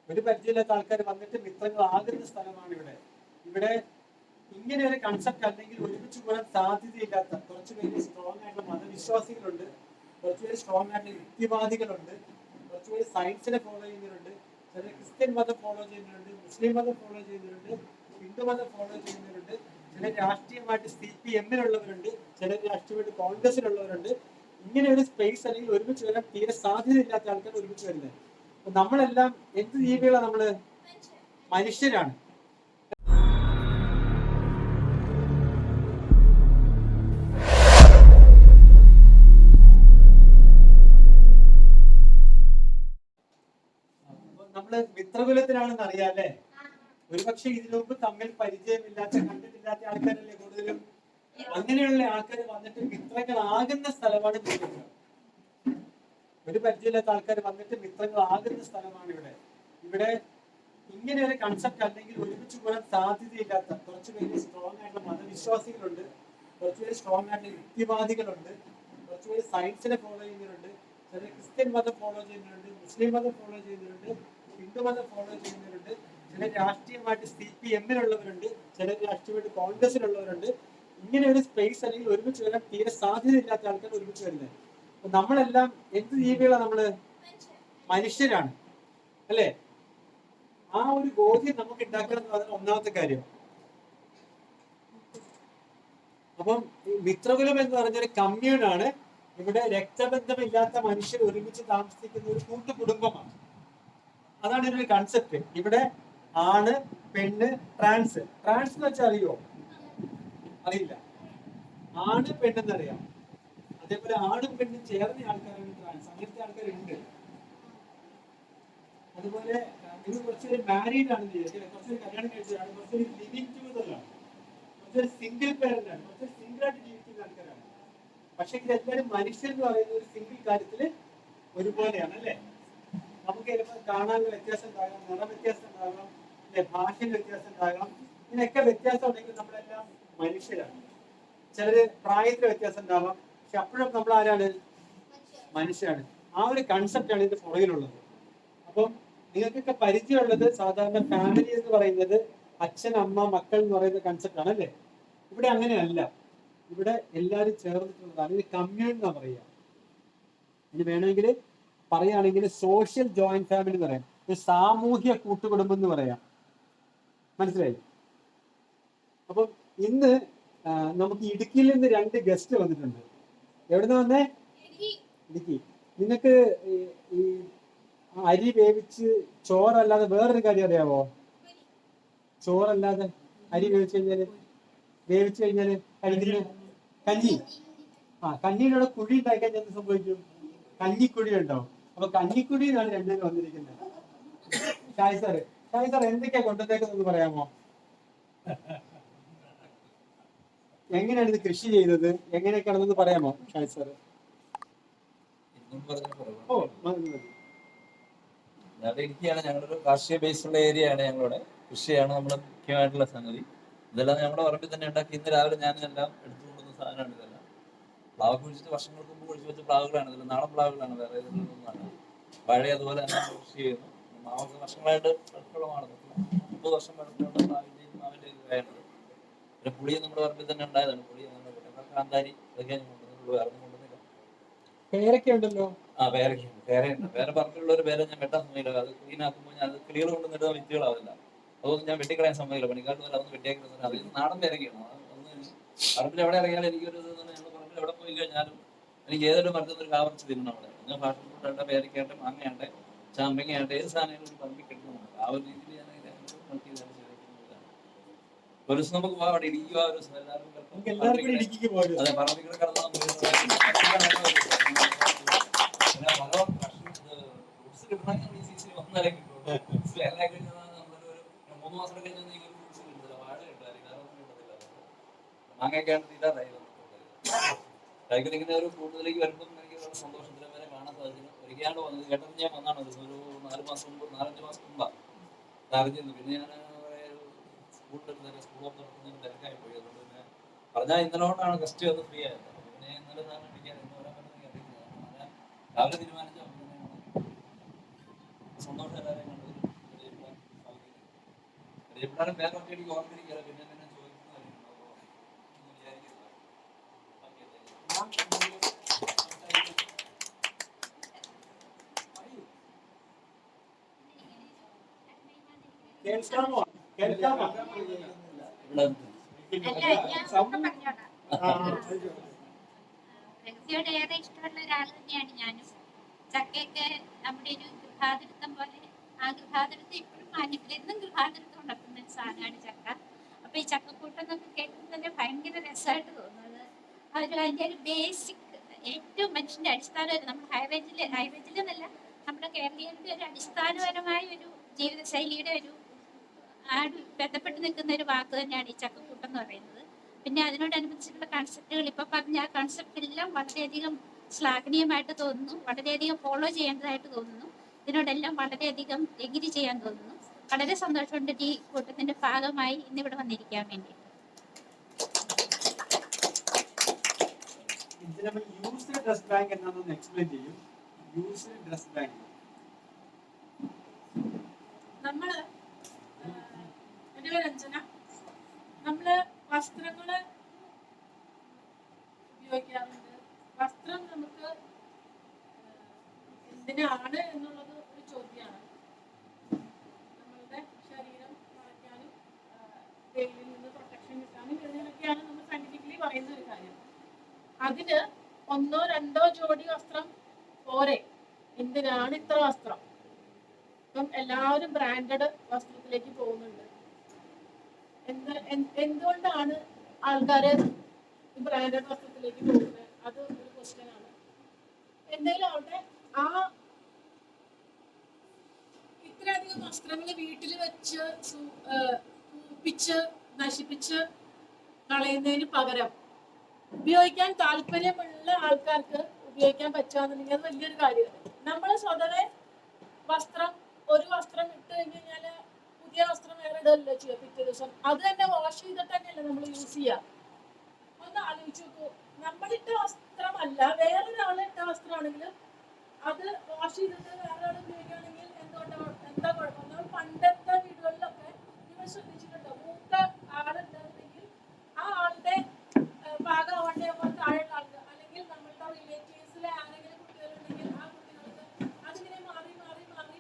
ഒരു പരിചയമില്ലാത്ത ആൾക്കാർ വന്നിട്ട് മിത്രങ്ങളാകുന്ന സ്ഥലമാണ് ഇവിടെ. ഇവിടെ ഇങ്ങനെ ഒരു കൺസെപ്റ്റ് അല്ലെങ്കിൽ ഒരുമിച്ച് കൂടാൻ സാധ്യതയില്ലാത്ത കുറച്ച് പേര് സ്ട്രോങ് ആയിട്ടുള്ള മതവിശ്വാസികളുണ്ട്, കുറച്ചുപേര് സ്ട്രോങ് ആയിട്ടുള്ള യുക്തിവാദികളുണ്ട്, കുറച്ചുപേര് സയൻസിനെ ഫോളോ ചെയ്യുന്നവരുണ്ട്, ചിലർ ക്രിസ്ത്യൻ മതം ഫോളോ ചെയ്യുന്നവരുണ്ട്, മുസ്ലിം മതം ഫോളോ ചെയ്യുന്നവരുണ്ട്, ഹിന്ദു മതം ഫോളോ ചെയ്യുന്നവരുണ്ട്, ചിലർ രാഷ്ട്രീയമായിട്ട് CPM-ലുള്ളവരുണ്ട്, ചിലർ രാഷ്ട്രീയമായിട്ട് കോൺഗ്രസിലുള്ളവരുണ്ട്. ഇങ്ങനെ ഒരു സ്പേസ് അല്ലെങ്കിൽ ഒരുമിച്ച് വരാൻ തീരെ സാധ്യതയില്ലാത്ത ആൾക്കാർ ഒരുമിച്ച് വരുന്നത്. അപ്പൊ നമ്മളെല്ലാം എന്ത് ജീവികളാണ്? നമ്മള് മനുഷ്യരാണ്. നമ്മള് മിത്രകുലത്തിലാണെന്ന് അറിയാം അല്ലെ? ഒരുപക്ഷെ ഇതിനു മുമ്പ് തമ്മിൽ പരിചയമില്ലാത്ത, കണ്ടിട്ടില്ലാത്ത ആൾക്കാരല്ലേ കൂടുതലും. അങ്ങനെയുള്ള ആൾക്കാർ വന്നിട്ട് മിത്രങ്ങളാകുന്ന സ്ഥലമാണ് മിത്രകുലം. ഒരു പരിചയമില്ലാത്ത ആൾക്കാർ വന്നിട്ട് മിത്രങ്ങളാകുന്ന സ്ഥലമാണ് ഇവിടെ. ഇവിടെ ഇങ്ങനെ ഒരു കൺസെപ്റ്റ് അല്ലെങ്കിൽ ഒരുമിച്ച് കൂടാൻ സാധ്യതയില്ലാത്ത കുറച്ച് പേര് സ്ട്രോങ് ആയിട്ടുള്ള മതവിശ്വാസികളുണ്ട്, കുറച്ചുപേര് സ്ട്രോങ് ആയിട്ടുള്ള യുക്തിവാദികളുണ്ട്, കുറച്ചുപേര് സയൻസിനെ ഫോളോ ചെയ്യുന്നവരുണ്ട്, ചിലർ ക്രിസ്ത്യൻ മതം ഫോളോ ചെയ്യുന്നവരുണ്ട്, മുസ്ലിം മതം ഫോളോ ചെയ്യുന്നവരുണ്ട്, ഹിന്ദു മതം ഫോളോ ചെയ്യുന്നവരുണ്ട്, ചിലർ രാഷ്ട്രീയമായിട്ട് CPM-ലുള്ളവരുണ്ട്, ചിലർ രാഷ്ട്രീയമായിട്ട് കോൺഗ്രസിലുള്ളവരുണ്ട്. ഇങ്ങനെ ഒരു സ്പേസ് അല്ലെങ്കിൽ ഒരുമിച്ച് വരാൻ തീരെ സാധ്യതയില്ലാത്ത ആൾക്കാർ ഒരുമിച്ച് വരുന്നത്. അപ്പൊ നമ്മളെല്ലാം എന്ത് ജീവികളാണ്? നമ്മള് മനുഷ്യരാണ് അല്ലേ? ആ ഒരു ബോധ്യം നമുക്ക് ഉണ്ടാക്കണം എന്ന് പറഞ്ഞ ഒന്നാമത്തെ കാര്യം. അപ്പം മിത്രകുലം എന്ന് പറഞ്ഞൊരു കമ്മ്യൂണാണ്. ഇവിടെ രക്തബന്ധമില്ലാത്ത മനുഷ്യർ ഒരുമിച്ച് താമസിക്കുന്ന ഒരു കൂട്ടുകുടുംബമാണ്. അതാണ് ഇതിന്റെ കൺസെപ്റ്റ്. ഇവിടെ ആണ്, പെണ്ണ്, ട്രാൻസ്. ട്രാൻസ് എന്ന് വെച്ചാൽ അറിയോ? അറിയില്ല. ആണ് പെണ്ണെന്നറിയാം. അതേപോലെ ആണും പെണ്ണും ചേർന്ന ആൾക്കാരാണ് ട്രാൻസ്. അങ്ങനത്തെ ആൾക്കാരുണ്ട്. അതുപോലെ ഇത് കുറച്ചൊരു മാരീഡ് ആണെന്ന് വിചാരിക്കുക, കുറച്ചൊരു കല്യാണം കഴിച്ചതാണ്, കുറച്ചൊരു ലിവിങ് ടുഗദറാണ്, കുറച്ചൊരു സിംഗിൾ പേരന്റ് ആണ്, കുറച്ചൊരു സിംഗിൾ ആയിട്ട് ജീവിക്കുന്ന ആൾക്കാരാണ്. പക്ഷെ ഇതെല്ലാവരും മനുഷ്യർ എന്ന് പറയുന്ന ഒരു സിംഗിൾ കാര്യത്തില് ഒരുപോലെയാണ് അല്ലേ? നമുക്ക് ചിലപ്പോൾ കാണാനുള്ള വ്യത്യാസം ഉണ്ടാകാം, നിറ വ്യത്യാസം ഉണ്ടാകാം, ഭാഷയിൽ വ്യത്യാസം ഉണ്ടാകാം. ഇതിനൊക്കെ വ്യത്യാസം ഉണ്ടെങ്കിൽ നമ്മളെല്ലാം മനുഷ്യരാണ്. ചിലര് പ്രായത്തിൽ വ്യത്യാസം ഉണ്ടാവാം, പക്ഷെ അപ്പോഴും നമ്മൾ ആരാണ്? മനുഷ്യരാണ്. ആ ഒരു കൺസെപ്റ്റാണ് ഇതിന്റെ പുറകിലുള്ളത്. അപ്പം നിങ്ങൾക്കൊക്കെ പരിചയമുള്ളത് സാധാരണ ഫാമിലി എന്ന് പറയുന്നത് അച്ഛൻ, അമ്മ, മക്കൾ എന്ന് പറയുന്ന കൺസെപ്റ്റ് ആണ് അല്ലേ? ഇവിടെ അങ്ങനെയല്ല. ഇവിടെ എല്ലാവരും ചേർന്നിട്ടുള്ളതാണ്. ഇത് കമ്മ്യൂൺ എന്നാ പറയുക. ഇനി വേണമെങ്കിൽ പറയുകയാണെങ്കിൽ സോഷ്യൽ ജോയിന്റ് ഫാമിലി എന്ന് പറയാം, ഒരു സാമൂഹ്യ കൂട്ടുകുടുംബം എന്ന് പറയാം. മനസ്സിലായി? അപ്പം ഇന്ന് നമുക്ക് ഇടുക്കിയിൽ നിന്ന് 2 ഗസ്റ്റ് വന്നിട്ടുണ്ട്. എവിടുന്ന് വന്നേ? ഇടുക്കി. നിങ്ങൾക്ക് ഈ അരി വേവിച്ച് ചോറല്ലാതെ വേറൊരു കാര്യം അറിയാവോ? ചോറല്ലാതെ അരി വേവിച്ച് കഴിഞ്ഞാല് കഴിക്കുന്ന കഞ്ഞി. കഞ്ഞിയുടെ കുഴി ഉണ്ടാക്കാൻ എന്ത് സംഭവിക്കും? കഞ്ഞിക്കുഴി ഉണ്ടാവും. അപ്പൊ കഞ്ഞിക്കുഴി എന്നാണ് 2 വന്നിരിക്കുന്നത്. ഷായ് സാർ എന്തൊക്കെയാ കൊണ്ടുവന്നേക്കെന്ന് പറയാമോ? എങ്ങനെയാണ് ഇത് കൃഷി ചെയ്തത്, എങ്ങനെയൊക്കെയാണെന്ന് പറയാമോ ഷായ് സാർ? ഇടുക്കിയാണ് ഞങ്ങളൊരു കാർഷിക ബേസ്ഡുള്ള ഏരിയ ആണ്. ഞങ്ങളുടെ കൃഷിയാണ് നമ്മുടെ മുഖ്യമായിട്ടുള്ള സംഗതി. ഇതെല്ലാം നമ്മുടെ പറമ്പിൽ തന്നെ ഉണ്ടാക്കി ഇന്ന് രാവിലെ ഞാൻ എല്ലാം എടുത്തുകൊണ്ടുവന്ന സാധനമാണ് ഇതെല്ലാം. പ്ലാവ് കുഴിച്ചിട്ട് വർഷങ്ങൾക്ക് മുമ്പ് കുഴിച്ചു വെച്ച പ്ലാവുകളാണ് ഇതെല്ലാം. നാടൻ പ്ലാവുകളാണ്, വേറെ ഇതൊന്നുമാണ്. വാഴ അതുപോലെ തന്നെ കൃഷി ചെയ്യുന്നു. മാവൊക്കെ വർഷങ്ങളായിട്ട് പഴക്കമുള്ളതാണ്. 30 വർഷം പഴക്കമുള്ള മാവിന്റെ ഇതായിട്ട്. പിന്നെ പുളി നമ്മുടെ പറമ്പിൽ തന്നെ ഉണ്ടായതാണ്. പുളി കാന്താരി ഇതൊക്കെയാണ് കൊണ്ടുവന്നുള്ളൂ, വേറെ ഒന്നും കൊണ്ടുവന്നില്ല. പേരൊക്കെ ഉണ്ടല്ലോ. പേരൊക്കെയുണ്ട്. പേരയുണ്ട്. പേര പറമ്പിലുള്ള ഒരു പേര ഞാൻ വെട്ടാൻ സമ്മതിക്കില്ല. അത് ക്ലീനാക്കുമ്പോൾ ഞാൻ അത് കിളികൾ കൊണ്ടുവന്നിട്ട് വിത്തുകളാവില്ല. അതൊന്നും ഞാൻ വെട്ടിക്കളയാൻ സമ്മതിക്കില്ല. പണിക്കാട്ട് പോലെ അതൊന്നും വെട്ടിയാക്കി. അത് നാടൻ പേരൊക്കെയാണ്. പറമ്പിൽ എവിടെ ഇറങ്ങിയാലും എനിക്കൊരു ഞങ്ങൾ പറമ്പിൽ എവിടെ പോയി കഴിഞ്ഞാലും എനിക്ക് ഏതൊരു മരത്തിൽ ഒരു കാവർച്ച് തിന്നണം. അവിടെ ഞാൻ ഫാഷൻ ഫുഡ് പേരക്കാട്ടെ, മാങ്ങയാട്ടെ, ചാമ്പങ്ങയാട്ടെ, ഏത് സാധനങ്ങളും പറമ്പിൽ കിട്ടുന്നുണ്ട്. ആ ഒരു രീതിയിൽ ഞാൻ ഒരു ദിവസം നമുക്ക് പോകാം. അവിടെ ഇടിക്കുക ഒരു ദിവസം എല്ലാവരും അതെ പറമ്പിൽ കടന്നു കിട്ടണമെങ്കിൽ ഈ സീസണിൽ വന്നാലേ കിട്ടുള്ളൂ. എല്ലാം കഴിഞ്ഞാൽ നമ്മളൊരു 3 മാസം കഴിഞ്ഞാൽ ഈ ഒരു ഫ്രൂട്ട്സ് കിട്ടുന്നില്ല. വാഴ കിട്ടാറില്ല, അതൊന്നും കിട്ടത്തില്ല. മാങ്ങയൊക്കെയാണ് തീരാറായി കഴിക്കുന്ന ഒരു കൂടുതലേക്ക് വരുമ്പോൾ എനിക്ക് വളരെ സന്തോഷത്തിന് വരെ കാണാൻ സാധിക്കുന്നു. ഒരിക്കലാണ്ട് വന്നത് കേട്ടത് ഞാൻ വന്നാണ്. ഒരു 4 മാസം മുമ്പ്, 4-5 മാസം മുമ്പാണ് അറിഞ്ഞിരുന്നു. പിന്നെ ഞാൻ സ്കൂൾ തുറക്കുന്നതിന് തിരക്കായി പോയി. അതുകൊണ്ട് പിന്നെ പറഞ്ഞാൽ ഇന്നലോട്ടാണ് ഗസ്റ്റ് വന്ന് ഫ്രീ ആയത്. പിന്നെ ഇന്നലെ സാറിന് വിളിക്കാൻ ഇന്ന് വരാൻ പറ്റുന്ന അറിയില്ല. രാവിലെ തീരുമാനിച്ച സന്തോഷം എല്ലാവരെയും കണ്ടത്. എപ്പോഴും വേറെ ഒറ്റയടിക്ക് ഓർത്തിരിക്കുകയല്ല, പിന്നെ എന്തെങ്കിലും ചോദിക്കുന്നതായിരിക്കും. ഒന്നും വിചാരിക്കരുത്. ഓക്കെ, കേൾക്കാമോ? കേൾക്കാമോ? പ്രകൃതിയോട് ഏറെ ഇഷ്ടമുള്ള ഒരാൾ തന്നെയാണ് ഞാനും. ചക്കയൊക്കെ നമ്മുടെ ഒരു ഗൃഹാതിരുത്തം പോലെ, ആ ഗൃഹാതിരുത്തം ഇപ്പോഴും മാറ്റിട്ടില്ല. എന്നും ഗൃഹാതിരുത്തം ഉണ്ടാക്കുന്ന ഒരു സാധനമാണ് ചക്ക. അപ്പൊ ഈ ചക്കക്കൂട്ടെന്നൊക്കെ കേൾക്കുമ്പോൾ തന്നെ ഭയങ്കര രസമായിട്ട് തോന്നുന്നത്. അതിന്റെ ഒരു ബേസിക്, ഏറ്റവും മനുഷ്യന്റെ അടിസ്ഥാന, നമ്മുടെ ഹൈറേഞ്ചിലെന്നല്ല, നമ്മുടെ കേരളീയരുടെ ഒരു അടിസ്ഥാനപരമായ ഒരു ജീവിതശൈലിയുടെ ഒരു ബന്ധപ്പെട്ട് നിൽക്കുന്ന ഒരു വാക്ക് തന്നെയാണ് ഈ ചക്കക്കൂട്ടം എന്ന് പറയുന്നത്. പിന്നെ അതിനോടനുബന്ധിച്ചിട്ടുള്ള കൺസെപ്റ്റുകൾ, ഇപ്പൊ പറഞ്ഞ ആ കൺസെപ്റ്റ് എല്ലാം വളരെയധികം ശ്ലാഘനീയമായിട്ട് തോന്നുന്നു, വളരെയധികം ഫോളോ ചെയ്യേണ്ടതായിട്ട് തോന്നുന്നു. ഇതിനോടെല്ലാം വളരെയധികം എഗ്രി ചെയ്യാൻ തോന്നുന്നു. വളരെ സന്തോഷമുണ്ട് ഈ കൂട്ടത്തിന്റെ ഭാഗമായി ഇന്നിവിടെ വന്നിരിക്കാൻ വേണ്ടി. യൂസ്ഡ് ഡ്രസ് ബാങ്ക് എന്നാണെന്ന് എക്സ്പ്ലെയിൻ ചെയ്യും. യൂസ്ഡ് ഡ്രസ് ബാങ്ക് നമ്മള്, എൻ്റെ പേര് രഞ്ജന. നമ്മള് വസ്ത്രങ്ങള് ഉപയോഗിക്കാറുണ്ട്. വസ്ത്രം നമുക്ക് എന്തിനാണ് എന്നുള്ളത് ഒരു ചോദ്യമാണ്. നമ്മളുടെ ശരീരം മറയ്ക്കാനും വെയിലിൽ നിന്ന് പ്രൊട്ടക്ഷൻ കിട്ടാനും ഇതിനൊക്കെയാണ് നമ്മൾ സയന്റിഫിക്കലി പറയുന്ന ഒരു കാര്യം. അതിന് ഒന്നോ രണ്ടോ ജോഡി വസ്ത്രം പോരെ, എന്തിനാണ് ഇത്ര വസ്ത്രം? ഇപ്പം എല്ലാവരും ബ്രാൻഡഡ് വസ്ത്രത്തിലേക്ക് പോകുന്നുണ്ട്. എന്തുകൊണ്ടാണ് ആൾക്കാര് ബ്രാൻഡഡ് വസ്ത്രത്തിലേക്ക് പോകുന്നത്? അത് ഒരു ക്വസ്റ്റ്യൻ ആണ്. എന്തായാലും ആവട്ടെ, ആ ഇത്രയധികം വസ്ത്രങ്ങൾ വീട്ടിൽ വെച്ച് പൂപ്പിച്ച് നശിപ്പിച്ച് കളയുന്നതിന് പകരം ഉപയോഗിക്കാൻ താല്പര്യമുള്ള ആൾക്കാർക്ക് ഉപയോഗിക്കാൻ പറ്റുകയെന്നുണ്ടെങ്കിൽ അത് വലിയൊരു കാര്യമാണ്. നമ്മൾ സ്വതവേ വസ്ത്രം, ഒരു വസ്ത്രം ഇട്ട് കഴിഞ്ഞ് കഴിഞ്ഞാല് പുതിയ വസ്ത്രം വേറെ ഇടല്ലോ ചെയ്യുക പിറ്റേ ദിവസം. അത് തന്നെ വാഷ് ചെയ്തിട്ട് തന്നെയല്ലേ നമ്മൾ യൂസ് ചെയ്യുക. ഒന്ന് ആലോചിച്ച് നോക്കൂ, നമ്മളിട്ട വസ്ത്രമല്ല വേറൊരാളിട്ട വസ്ത്രമാണെങ്കിലും അത് വാഷ് ചെയ്തിട്ട് വേറൊരാൾ ഉപയോഗിക്കുകയാണെങ്കിൽ എന്താ കുഴപ്പം? നമ്മൾ പണ്ടത്തെ വീടുകളിലൊക്കെ നിങ്ങൾ ശ്രദ്ധിച്ചിട്ടുണ്ടോ, മൂത്ത ആളുണ്ടെന്നുണ്ടെങ്കിൽ ആ ആളുടെ ഭാഗമാവണ്ടേ താഴെയുള്ള ആൾക്ക്, അല്ലെങ്കിൽ നമ്മളുടെ റിലേറ്റീവ്സിലെ ആരെങ്കിലും കുട്ടികളുണ്ടെങ്കിൽ ആ കുട്ടികൾക്ക് അതിങ്ങനെ മാറി മാറി മാറി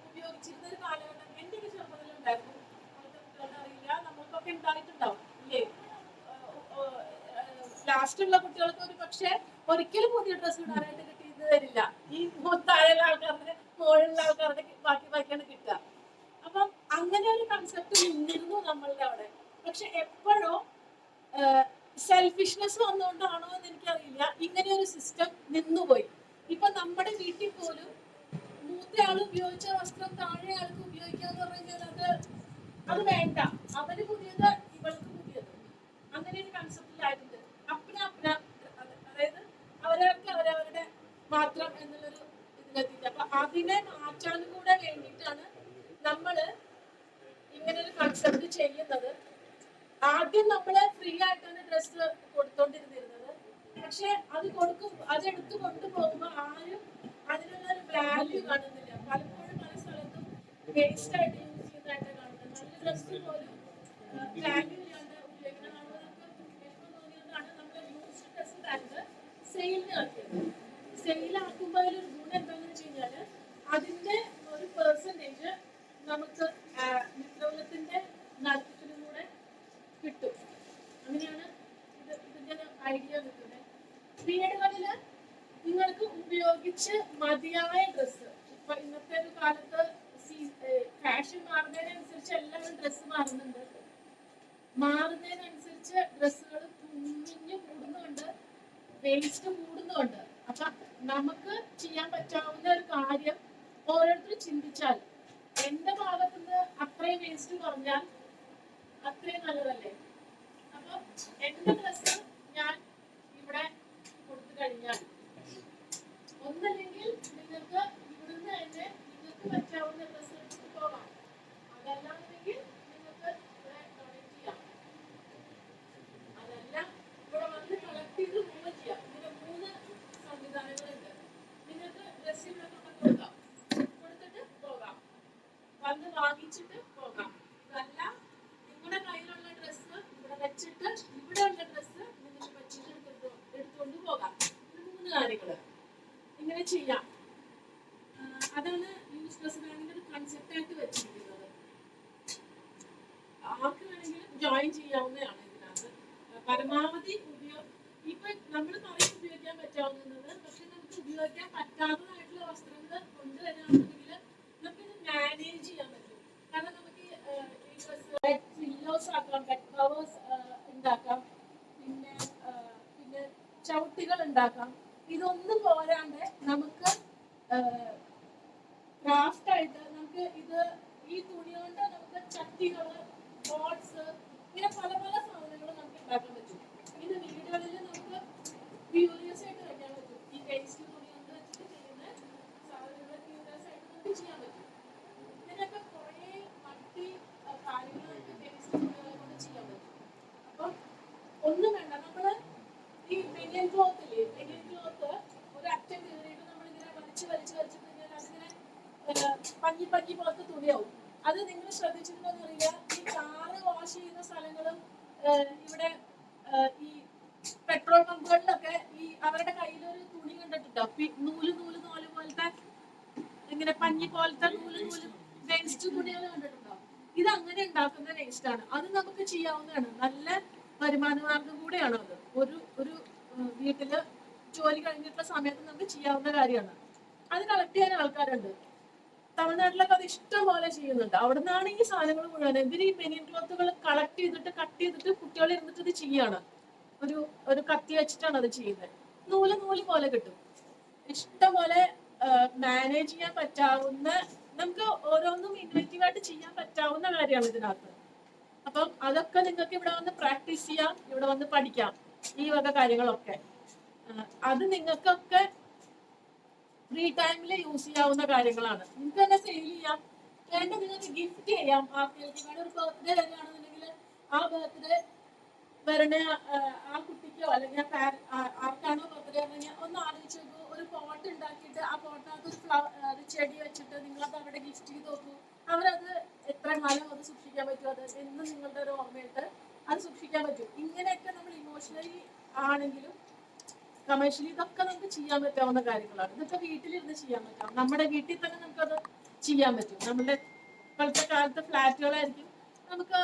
ഉപയോഗിച്ചിരുന്ന ഒരു കാലഘട്ടം എൻ്റെ ഒരു ചെറുപ്പത്തിലുണ്ടായിരുന്നു. അവിടുത്തെ കുട്ടികളുടെ അറിയില്ല, നമ്മൾക്കൊക്കെ ഉണ്ടായിട്ടുണ്ടാവും ഇല്ലേ? ലാസ്റ്റുള്ള കുട്ടികൾക്ക് ഒരു പക്ഷേ ഒരിക്കലും പുതിയ ഡ്രസ്സ് ഇടാനായിട്ട് കിട്ടിയെന്ന് വരില്ല. ഈ താഴെയുള്ള ആൾക്കാരുടെ മുകളിലുള്ള ആൾക്കാരുടെ ബാക്കിയാണ് കിട്ടുക. അപ്പം അങ്ങനെ ഒരു കൺസെപ്റ്റ് നിന്നിരുന്നു നമ്മളുടെ അവിടെ. പക്ഷെ എപ്പോഴോ സെൽഫിഷ്നെസ് വന്നുകൊണ്ടാണോ എന്ന് എനിക്കറിയില്ല, ഇങ്ങനെ ഒരു സിസ്റ്റം നിന്നുപോയി. ഇപ്പൊ നമ്മുടെ വീട്ടിൽ പോലും മൂത്തയാൾ ഉപയോഗിച്ച വസ്ത്രം താഴെ ആൾക്ക് ഉപയോഗിക്കാന്ന് പറഞ്ഞാൽ അത് വേണ്ട, അവന് പുതിയത് ഇവൾക്ക് പുതിയത്, അങ്ങനെ ഒരു കൺസെപ്റ്റിലായിട്ടുണ്ട്. അതായത് അവരവരുടെ മാത്രം എന്നുള്ളൊരു ഇതിലെത്തിയിട്ട്, അപ്പൊ അതിനെ മാറ്റാനും കൂടെ വേണ്ടിയിട്ടാണ് നമ്മള് ഇങ്ങനെ ഒരു കൺസെപ്റ്റ് ചെയ്യുന്നത്. ആദ്യം നമ്മള് ഫ്രീ ആയിട്ടാണ് ഡ്രസ്സ് കൊടുത്തോണ്ടിരുന്നിരുന്നത്. പക്ഷെ അതെടുത്ത് കൊണ്ടുപോകുമ്പോ ആരും അതിനുള്ള ഒരു വാല്യൂ കാണുന്നില്ല. പലപ്പോഴും പല സ്ഥലത്തും വേസ്റ്റ് ആയിട്ട് യൂസ് ചെയ്യുന്നതായിട്ട് കാണുന്നത്. നല്ല ഡ്രസ്സ് പോലും വാല്യൂ ഇല്ലാണ്ട് ഉപയോഗിക്കുന്ന കാണുമ്പോൾ നമുക്ക് വിഷമം തോന്നിയതുകൊണ്ടാണ് നമ്മൾ യൂസ്ഡ് ഡ്രസ്സ് ബാങ്ക് സെയിലിന് ആക്കിയത്. സെയിലാക്കുമ്പോൾ അതിലൊരു ഗുണം എന്താണെന്ന് വെച്ച് കഴിഞ്ഞാല് അതിന്റെ ഒരു പെർസെന്റേജ് നമുക്ക് മിത്രത്തിന്റെ നടത്തിപ്പിനും കൂടെ കിട്ടും. അങ്ങനെയാണ് ഇതിന്റെ ഐഡിയ നിൽക്കുന്നത്. വീടുകളില് നിങ്ങൾക്ക് ഉപയോഗിച്ച് മതിയായ ഡ്രസ്സ്, ഇപ്പൊ ഇന്നത്തെ ഒരു കാലത്ത് ഫാഷൻ മാറുന്നതിനനുസരിച്ച് എല്ലാവരും ഡ്രസ്സ് മാറുന്നുണ്ട്. മാറുന്നതിനനുസരിച്ച് ഡ്രസ്സുകൾ കുഞ്ഞിഞ്ഞു കൂടുന്നുണ്ട്, വേസ്റ്റ് കൂടുന്നുണ്ട്. അപ്പൊ നമുക്ക് ചെയ്യാൻ പറ്റാവുന്ന ഒരു കാര്യം ഓരോരുത്തർ ചിന്തിച്ചാൽ, എന്റെ ഭാഗത്തുനിന്ന് അത്രയും വേസ്റ്റ് കുറഞ്ഞാൽ അത്രയും നല്ലതല്ലേ? അപ്പൊ എന്റെ ഡ്രസ്സ് ഞാൻ ഇവിടെ കൊടുത്തു കഴിഞ്ഞാൽ ഒന്നല്ലെങ്കിൽ നിങ്ങൾക്ക് ഇവിടുന്ന് തന്നെ നിങ്ങൾക്ക് പറ്റാവുന്ന ഡ്രസ്സ് എടുത്ത് പോകാം, അതല്ലാന്നുണ്ടെങ്കിൽ നിങ്ങൾക്ക് ഇവിടെ ഡൊണേറ്റ് ചെയ്യാം, അതല്ല ഇവിടെ വന്ന് കളക്ട് ചെയ്ത് മൂവ് ചെയ്യാം. ഇങ്ങനെ 3 സംവിധാനങ്ങളുണ്ട്. നിങ്ങൾക്ക് ഡ്രസ്സ് ഇവിടെ കൊടുക്കാം, കൊടുത്തിട്ട് പോകാം, വന്ന് വാങ്ങിച്ചിട്ട് പോകാം. വെച്ചിട്ട് ഇവിടെ ഉള്ള ഡ്രസ്സ് നിങ്ങൾക്ക് പറ്റിയിട്ട് എടുത്തുകൊണ്ട് പോകാം. 3 കാര്യങ്ങൾ ഇങ്ങനെ ചെയ്യാം. അതാണ് യൂസ്ലെസ് ബാഗിന്റെ ഒരു കൺസെപ്റ്റ് ആയിട്ട് വെച്ചിരിക്കുന്നത്. ആർക്ക് വേണമെങ്കിലും ജോയിൻ ചെയ്യാവുന്നതാണ് ഇതിനകത്ത്. പരമാവധി ഇപ്പൊ നമ്മൾ പറയും ഉപയോഗിക്കാൻ പറ്റാവുന്നത്, പക്ഷെ നമുക്ക് ഉപയോഗിക്കാൻ പറ്റാത്തതായിട്ടുള്ള വസ്ത്രങ്ങൾ കൊണ്ടുവരാണെന്നുണ്ടെങ്കിൽ നമുക്ക് ഇത് മാനേജ് ചെയ്യാൻ പറ്റും. കാരണം നമുക്ക് ഈ ഡ്രസ് പില്ലോസ് ആക്കാം, ബെഡ് കവേഴ്സ് ഉണ്ടാക്കാം, പിന്നെ ചവിട്ടികൾ ഉണ്ടാക്കാം. ഇതൊന്നും പോരാണ്ട് നമുക്ക് ക്രാഫ്റ്റ് ആയിട്ട് നമുക്ക് ഇത് ഈ തുണി കൊണ്ട് നമുക്ക് ചട്ടികള്, പോട്ട്സ്, ഇങ്ങനെ പല പല സാധനങ്ങളും നമുക്ക് ഉണ്ടാക്കാൻ പറ്റും. ഇത് വീടുകളിൽ നമുക്ക് ക്യൂരിയസ് ആയിട്ട് വെക്കാൻ പറ്റും. ഈ വേസ്റ്റ് തുണി കൊണ്ട് വെച്ചിട്ട് ചെയ്യുന്ന സാധനങ്ങൾ ക്യൂരിയസ് ആയിട്ട് നമുക്ക് ചെയ്യാൻ പറ്റും. ഇതിനൊക്കെ കുറേ മൾട്ടി കാര്യങ്ങൾ നമുക്ക് വേസ്റ്റ് തുണികളെ കൊണ്ട് ചെയ്യാൻ പറ്റും. അപ്പം ഒന്നും വേണ്ട, നമ്മള് ഈ ബനിയൻ ക്ലോത്ത് ഇല്ലേ, ബനിയൻ ക്ലോത്ത് ഒരു അറ്റം കീറിയിട്ട് നമ്മളിങ്ങനെ വലിച്ചിട്ട് കഴിഞ്ഞാൽ അതിങ്ങനെ പഞ്ഞി പോലത്തെ തുണിയാവും. അത് നിങ്ങൾ ശ്രദ്ധിച്ചിട്ടുണ്ടോന്ന് അറിയില്ല, ഈ കാറ് വാഷ് ചെയ്യുന്ന സ്ഥലങ്ങളും ഇവിടെ ഈ പെട്രോൾ പമ്പുകളിലൊക്കെ ഈ അവരുടെ കയ്യിലൊരു തുണി കണ്ടിട്ടുണ്ടോ, നൂല് പോലത്തെ ഇങ്ങനെ പഞ്ഞി പോലത്തെ നൂല് വേസ്റ്റ് തുണികൾ കണ്ടിട്ടുണ്ടോ? ഇത് അങ്ങനെ ഉണ്ടാക്കുന്ന വേസ്റ്റ് ആണ്. അത് നമുക്ക് ചെയ്യാവുന്നതാണ്. നല്ല വരുമാന മാർഗം കൂടെയാണ് അത്. ഒരു വീട്ടില് ജോലി കഴിഞ്ഞിട്ടുള്ള സമയത്ത് നമുക്ക് ചെയ്യാവുന്ന കാര്യമാണ്. അത് കളക്ട് ചെയ്യാൻ ആൾക്കാരുണ്ട്. തമിഴ്നാട്ടിലൊക്കെ അത് ഇഷ്ടം പോലെ ചെയ്യുന്നുണ്ട്. അവിടെ നിന്നാണ് ഈ സാധനങ്ങൾ മുഴുവൻ. ഇവര് ഈ ബനിയൻ ക്ലോത്തുകൾ കളക്ട് ചെയ്തിട്ട് കട്ട് ചെയ്തിട്ട് കുട്ടികൾ ഇരുന്നിട്ട് ഇത് ചെയ്യാണ്. ഒരു കത്തി വെച്ചിട്ടാണ് അത് ചെയ്യുന്നത്. നൂല് പോലെ കിട്ടും. ഇഷ്ടം പോലെ മാനേജ് ചെയ്യാൻ പറ്റാവുന്ന, നമുക്ക് ഓരോന്നും ഇൻവെന്റീവ് ആയിട്ട് ചെയ്യാൻ പറ്റാവുന്ന കാര്യമാണ് ഇതിനകത്ത്. അപ്പം അതൊക്കെ നിങ്ങൾക്ക് ഇവിടെ വന്ന് പ്രാക്ടീസ് ചെയ്യാം, ഇവിടെ വന്ന് പഠിക്കാം. ഈ വക കാര്യങ്ങളൊക്കെ അത് നിങ്ങൾക്കൊക്കെ ഫ്രീ ടൈമിൽ യൂസ് ചെയ്യാവുന്ന കാര്യങ്ങളാണ്. നിങ്ങൾക്ക് തന്നെ സെയിൽ ചെയ്യാം, വേണ്ട നിങ്ങൾക്ക് ഗിഫ്റ്റ് ചെയ്യാം. ആർക്കെങ്കിലും ഒരു ബർത്ത്ഡേ വരികയാണെന്നുണ്ടെങ്കിൽ ആ ബർത്ത്ഡേ വരണ ആ കുട്ടിക്കോ അല്ലെങ്കിൽ ആർക്കാണോ ബർത്ത്ഡേ ആണെങ്കിൽ ഒന്ന് ആലോചിച്ച് നോക്കൂ. ഒരു പോട്ട് ഉണ്ടാക്കിയിട്ട് ആ പോട്ടിനകത്ത് ഒരു ചെടി വെച്ചിട്ട് നിങ്ങളത് അവിടെ ഗിഫ്റ്റ് ചെയ്ത് നോക്കൂ. അവരത് എത്ര കാലം അത് സൂക്ഷിക്കാൻ പറ്റും, അത് എന്ന് നിങ്ങളുടെ ഒരു ഓർമ്മയായിട്ട് അത് സൂക്ഷിക്കാൻ പറ്റും. ഇങ്ങനെയൊക്കെ നമ്മൾ ഇമോഷണലി ആണെങ്കിലും കമേഴ്ഷ്യലി ഇതൊക്കെ നമുക്ക് ചെയ്യാൻ പറ്റാവുന്ന കാര്യങ്ങളാണ്. ഇതൊക്കെ വീട്ടിലിരുന്ന് ചെയ്യാൻ പറ്റാം. നമ്മുടെ വീട്ടിൽ തന്നെ നമുക്കത് ചെയ്യാൻ പറ്റും. നമ്മുടെ ഇപ്പോഴത്തെ കാലത്ത് ഫ്ലാറ്റുകളായിരിക്കും, നമുക്ക്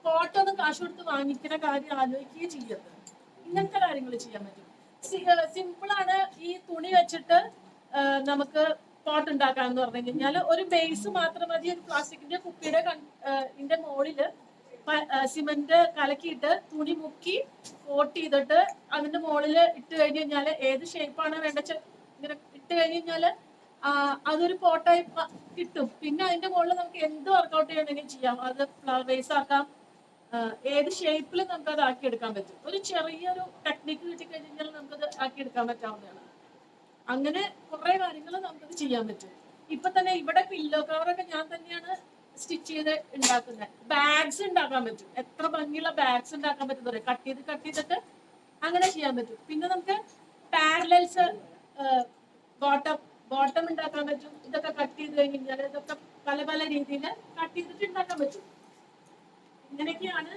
പോട്ടൊന്നും കാശ് കൊടുത്ത് വാങ്ങിക്കുന്ന കാര്യം ആലോചിക്കുകയും ചെയ്യരുത്. ഇങ്ങനത്തെ കാര്യങ്ങൾ ചെയ്യാൻ പറ്റും. സിമ്പിളാണ്. ഈ തുണി വെച്ചിട്ട് നമുക്ക് പോട്ട് ഉണ്ടാക്കാന്ന് പറഞ്ഞു കഴിഞ്ഞാൽ ഒരു ബേസ് മാത്രം മതി. ഒരു പ്ലാസ്റ്റിക്കിന്റെ കുപ്പിയുടെ മുകളില് സിമന്റ് കലക്കിയിട്ട് തുണി മുക്കി കോട്ട് ചെയ്തിട്ട് അതിന്റെ മുകളില് ഇട്ട് കഴിഞ്ഞ് കഴിഞ്ഞാല് ഏത് ഷേപ്പാണ് വേണ്ട ഇങ്ങനെ ഇട്ട് കഴിഞ്ഞ് കഴിഞ്ഞാല് അതൊരു പോട്ടായി കിട്ടും. പിന്നെ അതിന്റെ മുകളിൽ നമുക്ക് എന്ത് വർക്കൗട്ട് ചെയ്യണമെങ്കിലും ചെയ്യാം. അത് ഫ്ലവർ വേസ് ആക്കാം, ഏത് ഷേപ്പിലും നമുക്ക് അത് ആക്കിയെടുക്കാൻ പറ്റും. ഒരു ചെറിയൊരു ടെക്നിക്ക് കിട്ടിക്കഴിഞ്ഞാൽ നമുക്കത് ആക്കിയെടുക്കാൻ പറ്റാവുന്നതാണ്. അങ്ങനെ കുറെ കാര്യങ്ങൾ നമുക്കത് ചെയ്യാൻ പറ്റും. ഇപ്പൊ തന്നെ ഇവിടെ പില്ലോ കവറൊക്കെ ഞാൻ തന്നെയാണ് സ്റ്റിച്ച് ചെയ്ത് ഉണ്ടാക്കുന്നത്. ബാഗ്സ് ഉണ്ടാക്കാൻ പറ്റും. എത്ര ഭംഗിയുള്ള ബാഗ്സ് ഉണ്ടാക്കാൻ പറ്റും. കട്ട് ചെയ്തിട്ട് അങ്ങനെ ചെയ്യാൻ പറ്റും. പിന്നെ നമുക്ക് പാരലൽസ് ബോട്ടം ഉണ്ടാക്കാൻ പറ്റും. ഇതൊക്കെ കട്ട് ചെയ്ത് കഴിഞ്ഞാൽ ഇതൊക്കെ പല പല രീതിയിൽ കട്ട് ചെയ്തിട്ട് ഉണ്ടാക്കാൻ പറ്റും. ഇങ്ങനെയൊക്കെയാണ്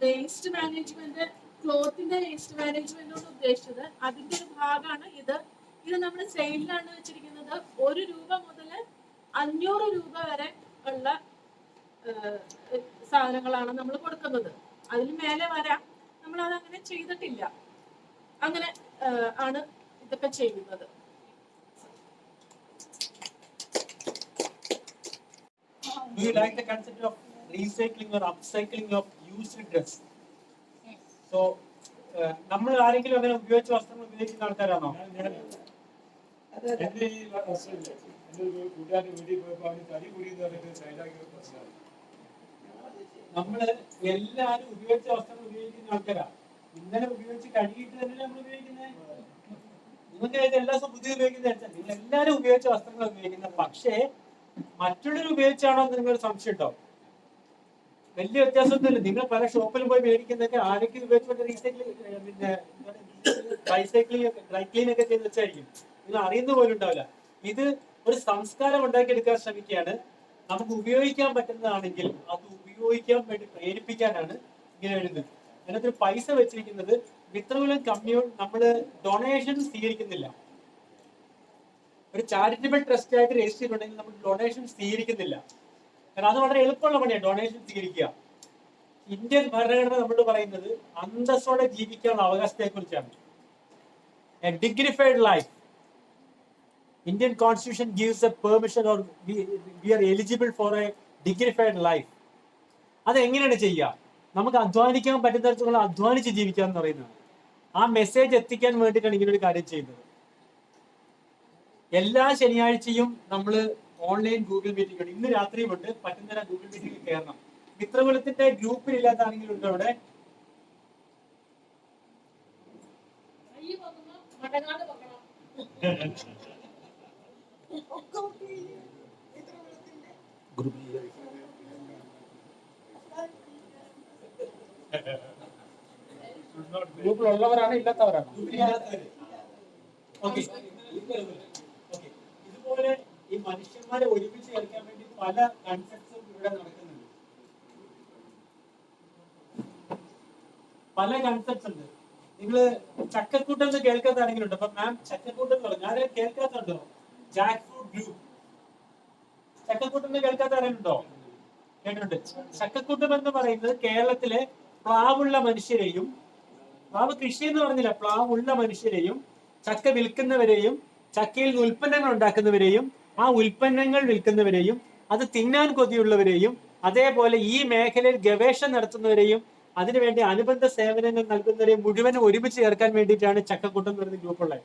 വേസ്റ്റ് മാനേജ്മെന്റ്, ക്ലോത്തിന്റെ വേസ്റ്റ് മാനേജ്മെന്റ് കൊണ്ട് ഉദ്ദേശിച്ചത്. അതിന്റെ ഒരു ഭാഗമാണ് ഇത്. ഇത് നമ്മൾ സെയിലിലാണ് വെച്ചിരിക്കുന്നത്. 1 രൂപ മുതൽ 500 രൂപ വരെ ഉള്ള സാധനങ്ങളാണ് നമ്മൾ കൊടുക്കുന്നത്. അതിന് മേലെ വരാം, നമ്മൾ അതങ്ങനെ ചെയ്തിട്ടില്ല. അങ്ങനെ ആണ് ഇതൊക്കെ ചെയ്യുന്നത്. Do you like the concept of recycling or upcycling of used dress? Yes. So, നമ്മൾ ആരെങ്കിലും അങ്ങനെ ഉപയോഗിച്ച വസ്ത്രങ്ങൾ ഉപയോഗിക്കുന്ന ആൾക്കാരാണോ? എന്റെ ഈ വസ്ത്രമില്ല, എന്റെ ഒരു കൂട്ടുകാരന്റെ വീട്ടിൽ പോയപ്പോൾ അവന് തടി കൂടി എന്ന് പറഞ്ഞിട്ട് സൈഡാക്കിയ പ്രശ്നമാണ്. നമ്മള് എല്ലാരും ഉപയോഗിച്ച വസ്ത്രങ്ങൾ ഉപയോഗിക്കുന്ന ആൾക്കാരാണ്. ഇന്നലെ ഉപയോഗിച്ച് കഴുകിയിട്ട് തന്നെ നമ്മൾ ഉപയോഗിക്കുന്നത്. നിങ്ങൾക്ക് എല്ലാ ദിവസവും പുതിയ ഉപയോഗിക്കുന്ന നിങ്ങൾ എല്ലാരും ഉപയോഗിച്ച വസ്ത്രങ്ങൾ ഉപയോഗിക്കുന്നത്. പക്ഷേ മറ്റുള്ളവർ ഉപയോഗിച്ചാണോ എന്ന് നിങ്ങൾ സംശയം ഉണ്ടാവും. വലിയ വ്യത്യാസമൊന്നുമില്ല. നിങ്ങൾ പല ഷോപ്പിലും പോയി മേടിക്കുന്നതൊക്കെ ആരെങ്കിലും ഉപയോഗിച്ചുകൊണ്ട് റീസൈക്ലിംഗ് പിന്നെ ഡ്രൈ ക്ലീൻ ഒക്കെ ചെയ്ത് വെച്ചായിരിക്കും. നിങ്ങൾ അറിയുന്ന പോലും ഉണ്ടാവില്ല. ഇത് ഒരു സംസ്കാരം ഉണ്ടാക്കിയെടുക്കാൻ ശ്രമിക്കുകയാണ്. നമുക്ക് ഉപയോഗിക്കാൻ പറ്റുന്നതാണെങ്കിൽ അത് ഉപയോഗിക്കാൻ വേണ്ടി പ്രേരിപ്പിക്കാനാണ് ഇങ്ങനെ എഴുതും. അതിനകത്ത് പൈസ വെച്ചിരിക്കുന്നത് മിത്രകുലം കമ്മ്യൂൺ നമ്മള് ഡൊണേഷൻ സ്വീകരിക്കുന്നില്ല. ഒരു ചാരിറ്റബിൾ ട്രസ്റ്റ് ആയിട്ട് രജിസ്റ്റർ ചെയ്തിട്ടുണ്ടെങ്കിൽ നമ്മൾ ഡൊണേഷൻ സ്വീകരിക്കുന്നില്ല. കാരണം അത് വളരെ എളുപ്പമുള്ള പണിയാണ് ഡൊണേഷൻ സ്വീകരിക്കുക. ഇന്ത്യൻ ഭരണഘടന നമ്മൾ പറയുന്നത് അന്തസ്സോടെ ജീവിക്കാനുള്ള അവകാശത്തെ കുറിച്ചാണ്. A dignified life. Indian Constitution gives a permission or we are eligible for a dignified life. അത് എങ്ങനെയാണ് ചെയ്യുക? നമുക്ക് അധ്വാനിക്കാൻ പറ്റുന്നിടത്തോളം അധ്വാനിച്ച് ജീവിക്കുക എന്ന് പറയുന്നത്. ആ മെസ്സേജ് എത്തിക്കാൻ വേണ്ടിയിട്ടാണ് ഇങ്ങനെ ഒരു കാര്യം ചെയ്യുന്നത്. എല്ലാ ശനിയാഴ്ചയും നമ്മൾ ഓൺലൈൻ ഗൂഗിൾ മീറ്റിംഗ് ഉണ്ട്. ഇന്ന് രാത്രിയും ഉണ്ട്. പറ്റുന്ന ഗൂഗിൾ മീറ്റിംഗിൽ കയറണം. മിത്രകുലത്തിന്റെ ഗ്രൂപ്പിൽ ഇല്ലാത്ത ആരെങ്കിലും ഉണ്ടോ അവിടെ? മടങ്ങാതെ വെക്കണം. ഗ്രൂപ്പിലുള്ളവരാണ് ഇല്ലാത്തവരാണ്? ഓക്കെ. ഇതുപോലെ ഈ മനുഷ്യന്മാരെ ഒരുമിച്ച് ചേർക്കാൻ വേണ്ടി പല കൺസെപ്റ്റ്സും ഇവിടെ നടക്കുന്നുണ്ട്. പല കൺസെപ്റ്റ്സ് ഉണ്ട്. നിങ്ങള് ചക്കക്കൂട്ടം എന്ന് കേൾക്കാത്ത ആരെങ്കിലും ഉണ്ടോ? അപ്പൊ മാം ചക്കക്കൂട്ടം എന്ന് പറഞ്ഞു ആരെങ്കിലും കേൾക്കാത്തുണ്ടോ? Jackfruit group. ചക്കക്കൂട്ടം എന്ന് കേൾക്കാത്ത ആരെങ്കിലും ഉണ്ടോ? കേട്ടിട്ടുണ്ട്. ചക്കക്കൂട്ടം എന്ന് പറയുന്നത് കേരളത്തിലെ പ്ലാവുള്ള മനുഷ്യരെയും, പ്ലാവ് കൃഷി എന്ന് പറഞ്ഞില്ല, പ്ലാവുള്ള മനുഷ്യരെയും ചക്ക വിൽക്കുന്നവരെയും ചക്കയിൽ നിന്ന് ഉൽപ്പന്നങ്ങൾ ഉണ്ടാക്കുന്നവരെയും ആ ഉൽപ്പന്നങ്ങൾ വിൽക്കുന്നവരെയും അത് തിന്നാൻ കൊതിയുള്ളവരെയും അതേപോലെ ഈ മേഖലയിൽ ഗവേഷണം നടത്തുന്നവരെയും അതിനുവേണ്ടി അനുബന്ധ സേവനങ്ങൾ നൽകുന്നവരെയും മുഴുവനും ഒരുമിച്ച് ചേർക്കാൻ വേണ്ടിയിട്ടാണ് ചക്കക്കൂട്ടം എന്ന് പറയുന്ന ഗ്രൂപ്പുള്ളത്.